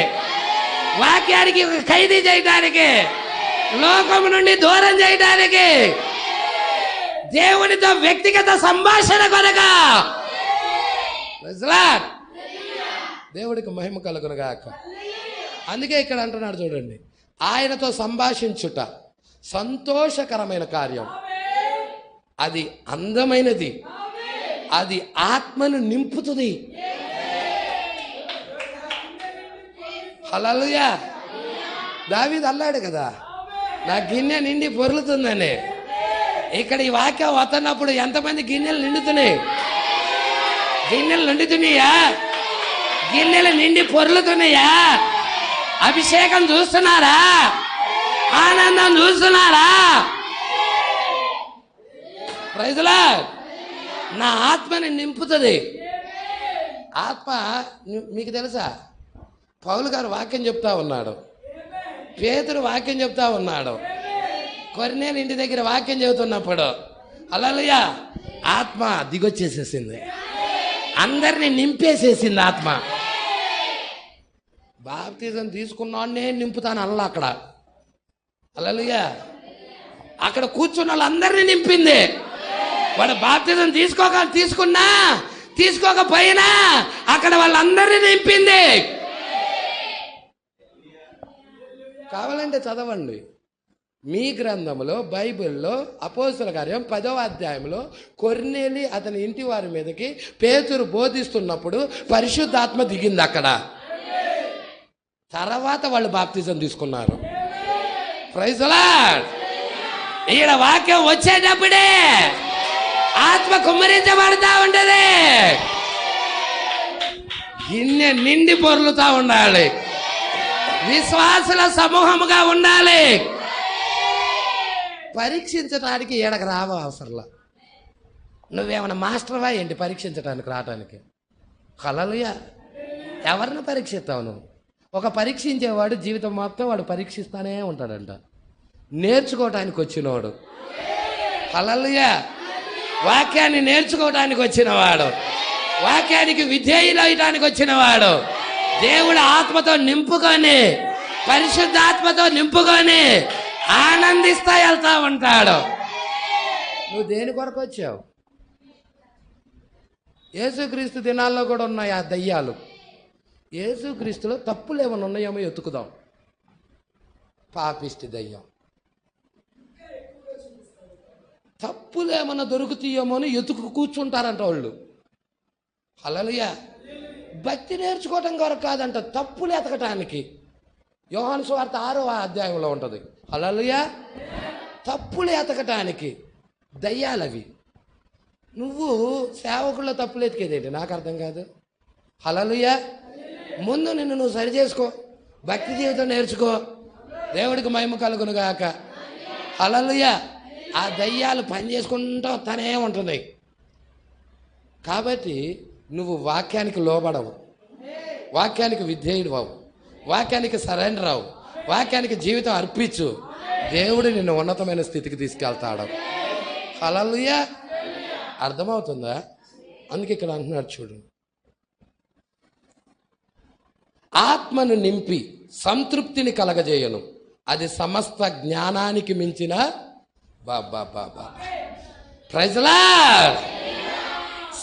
వాక్యానికి ఖైదీ చేయడానికి, లోకం నుండి దూరం చేయడానికి, దేవునితో వ్యక్తిగత సంభాషణ కొనక. దేవుడికి మహిమ కలుగునుగాక. అందుకే ఇక్కడ అంటున్నాడు చూడండి, ఆయనతో సంభాషించుట సంతోషకరమైన కార్యం, అది అందమైనది, అది ఆత్మను నింపుతుంది. హల్లెలూయా. దావీదు అన్నాడు కదా, నా గిన్నె నిండి పొర్లుతుందని. ఇక్కడ ఈ వాక్యం వస్తున్నప్పుడు ఎంతమంది గిన్నెలు నిండుతున్నాయి? గిన్నెలు నిండుతున్నాయా? గిన్నెలు నిండి పొర్లుతున్నాయా? అభిషేకం చూస్తున్నారా? ఆనందం చూస్తున్నారా? Praise Lord. నా ఆత్మని నింపుతుంది. ఆత్మ మీకు తెలుసా, పౌలు గారు వాక్యం చెప్తా ఉన్నాడు, పేతురు వాక్యం చెప్తా ఉన్నాడు, కొర్నేలు ఇంటి దగ్గర వాక్యం చెబుతున్నప్పుడు హల్లెలూయా ఆత్మ దిగొచ్చేసేసింది, అందరినీ నింపేసేసింది ఆత్మ. బాప్తిజం తీసుకున్నానే నింపుతాను అల్లా అక్కడ. హల్లెలూయా. అక్కడ కూర్చున్న వాళ్ళందరినీ నింపింది. వాడు బాప్తిజం తీసుకున్నా తీసుకోకపోయినా అక్కడ వాళ్ళందరినీ నింపింది. కావాలంటే చదవండి మీ గ్రంథంలో, బైబిల్లో అపోస్తల కార్యం 10వ అధ్యాయంలో కొర్నేలి అతని ఇంటి వారి మీదకి పేతురు బోధిస్తున్నప్పుడు పరిశుద్ధాత్మ దిగింది అక్కడ. తర్వాత వాళ్ళు బాప్తిజం తీసుకున్నారు. Praise the Lord. ఈడ వాక్యం వచ్చేటప్పుడే ఆత్మ కుమ్మరించబడతా ఉంటది. గిన్నె నిండి పొర్లుతా ఉండాలి, విశ్వాసుల సమూహముగా ఉండాలి. పరీక్షించడానికి ఈడకు రావా అవసరంలా. నువ్వేమన్నా మాస్టర్వా ఏంటి పరీక్షించడానికి రావటానికి? హల్లెలూయా. ఎవరిని పరీక్షిస్తావు నువ్వు? ఒక పరీక్షించేవాడు జీవితం మొత్తం వాడు పరీక్షిస్తానే ఉంటాడంట. నేర్చుకోవటానికి వచ్చినవాడు. హల్లెలూయా. వాక్యాన్ని నేర్చుకోవటానికి వచ్చినవాడు, వాక్యానికి విధేయులయటానికి వచ్చినవాడు, దేవుడు ఆత్మతో నింపుకొని, పరిశుద్ధాత్మతో నింపుకొని ఆనందిస్తా వెళ్తా ఉంటాడు. నువ్వు దేని కొరకు వచ్చావు? యేసుక్రీస్తు దినాల్లో కూడా ఉన్నాయి ఆ దయ్యాలు. యేసుక్రీస్తులో తప్పులు ఏమైనా ఉన్నాయేమో ఎతుకుదాం. పాపిష్టి దయ్యం. తప్పులు ఏమన్నా దొరుకుతాయేమో అని ఎతుకు కూర్చుంటారంట వాళ్ళు. హల్లెలూయా. భక్తి నేర్చుకోవటం కొరకు కాదంట, తప్పులు ఎతకటానికి. యోహాను సువార్త 6వ అధ్యాయంలో ఉంటుంది. హల్లెలూయా. తప్పులు ఎతకటానికి దయ్యాలవి. నువ్వు సేవకుల్లో తప్పులు ఎతికేదేంటి నాకు అర్థం కాదు. హల్లెలూయా. ముందు నిన్ను నువ్వు సరి చేసుకో, భక్తి జీవితం నేర్చుకో, దేవుడికి మహిమ కలుగును గాక. హల్లెలూయా. ఆ దయ్యాలు పని చేసుకుంటూ వస్తానే ఉంటుంది. కాబట్టి నువ్వు వాక్యానికి లోబడవు, వాక్యానికి విధేయుడు అవు, వాక్యానికి సరెండర్ అవు, వాక్యానికి జీవితం అర్పించు. దేవుడు నిన్ను ఉన్నతమైన స్థితికి తీసుకెళ్తాడు. హల్లెలూయా. అర్థమవుతుందా? అందుకే ఇక్కడ అంటున్నాడు చూడు, ఆత్మను నింపి సంతృప్తిని కలగజేయను, అది సమస్త జ్ఞానానికి మించిన ప్రైజ్ ది లార్డ్,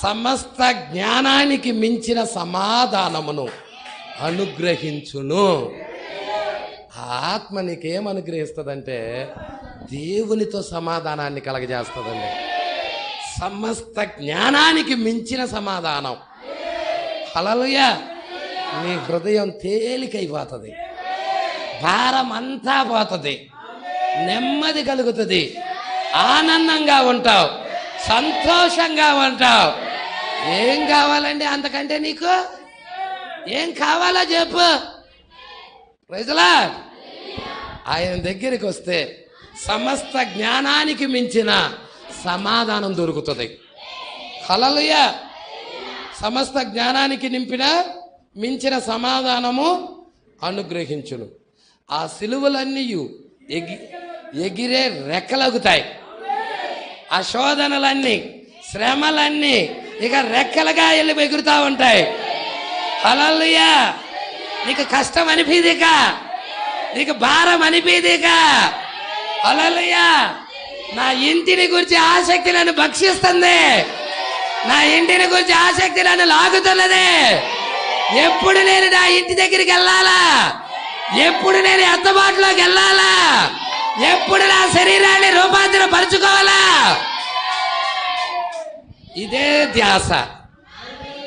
సమస్త జ్ఞానానికి మించిన సమాధానమును అనుగ్రహించును. ఆత్మ నీకేం అనుగ్రహిస్తుందంటే దేవునితో సమాధానాన్ని కలగజేస్తుందండి. సమస్త జ్ఞానానికి మించిన సమాధానం. హల్లెలూయా. నీ హృదయం తేలికైపోతుంది, భారం అంతా పోతుంది, నెమ్మది కలుగుతుంది, ఆనందంగా ఉంటావు, సంతోషంగా ఉంటావు. ఏం కావాలండి అంతకంటే? నీకు ఏం కావాలో చెప్పు. Praise the Lord. ఆయన దగ్గరికి వస్తే సమస్త జ్ఞానానికి మించిన సమాధానం దొరుకుతుంది. హల్లెలూయా. సమస్త జ్ఞానానికి మించిన సమాధానము అనుగ్రహించును. ఆ సిలువలన్నీ ఎగిరే రెక్కలగుతాయి. ఆ శోధనలన్నీ, శ్రమలన్నీ ఇక రెక్కలుగా వెళ్ళి ఎగురుతా ఉంటాయి. హల్లెలూయా. నీకు కష్టం అనిపిదిగా, నీకు భారం అనిపిదిగా. హల్లెలూయా. నా ఇంటిని గురించి ఆసక్తి నన్ను భక్షిస్తుంది, నా ఇంటిని గురించి ఆసక్తి నన్ను లాగుతున్నది. ఎప్పుడు నేను నా ఇంటి దగ్గరికి వెళ్ళాలా, ఎప్పుడు నేను అందుబాటులోకి వెళ్ళాలా, ఎప్పుడు నా శరీరాన్ని రూపాంతరం పరుచుకోవాలా, ఇదే ధ్యాస.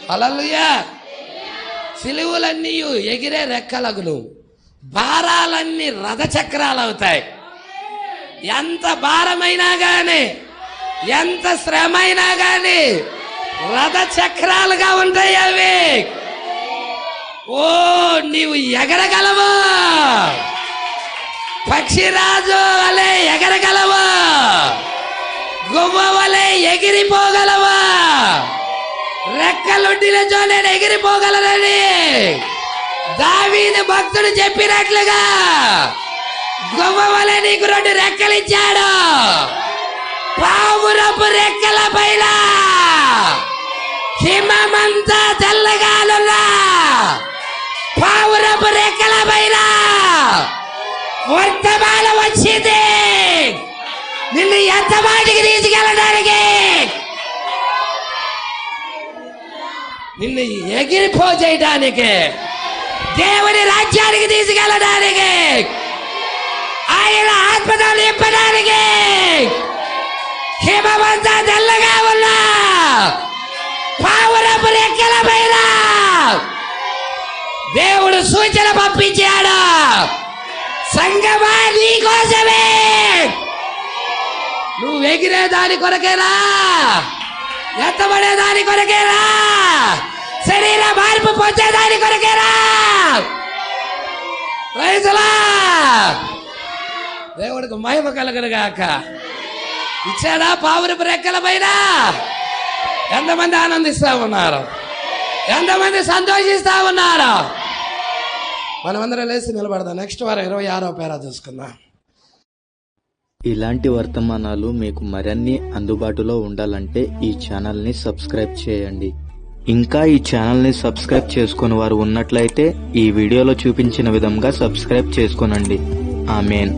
హల్లెలూయా. సిలువలన్నీ ఎగిరే రెక్కలగును, భారాలన్నీ రథచక్రాలు అవుతాయి. ఎంత భారమైనా గాని, ఎంత శ్రమ అయినా గాని రథచక్రాలుగా ఉంటాయి అవి. ఓ, నీవు ఎగరగలవు, పక్షిరాజు వలె ఎగరగలవు, గువ్వ వలె ఎగిరిపోగలవా. రెక్కలుండిన చో నేను ఎగిరిపోగలనని దావీదు భక్తుడు చెప్పినట్లుగా గువ్వ వలె నీకు 2 రెక్కలు ఇచ్చాడు. పావురపు రెక్కల పైన హిమమంతా తెల్లగాలున్నా పావురపు రెక్కల పైన వర్తమానం వచ్చింది నిన్ను ఎంత మాటికి తీసుకెళ్ళడానికి, నిన్ను ఎగిరిపోచేయడానికి, దేవుని రాజ్యానికి తీసుకెళ్ళడానికి, ఆయన ఆత్మతో నింపడానికి. హిమమంతా తెల్లగా ఉన్నా పావురపు రెక్కల పైన దేవుడు సూచన పంపించాడు. సంగమా, నీ కోసమే. నువ్వు ఎగిరే దాని కొరకేరా, ఎత్తబడే దాని కొరకేరా, శరీర మార్పు పొందే దాని కొరకేరా. Praise the lord. దేవుడికి మహిమ కలుగును గాక. ఇచ్చాడా పావురపు రెక్కల పైన? ఎంతమంది ఆనందిస్తా ఉన్నారు, ఎంతమంది సంతోషిస్తా ఉన్నారు? మనమందరం లేచి నిలబడదాం. నెక్స్ట్ వారం 26వ పేరా చూసుకుందాం. ఇలాంటి వర్తమానాలు మీకు మరిన్ని అందుబాటులో ఉండాలంటే ఈ ఛానల్ని సబ్స్క్రైబ్ చేయండి. ఇంకా ఈ ఛానల్ని సబ్స్క్రైబ్ చేసుకుని వారు ఉన్నట్లయితే ఈ వీడియోలో చూపించిన విధంగా సబ్స్క్రైబ్ చేసుకోనండి. ఆమేన్.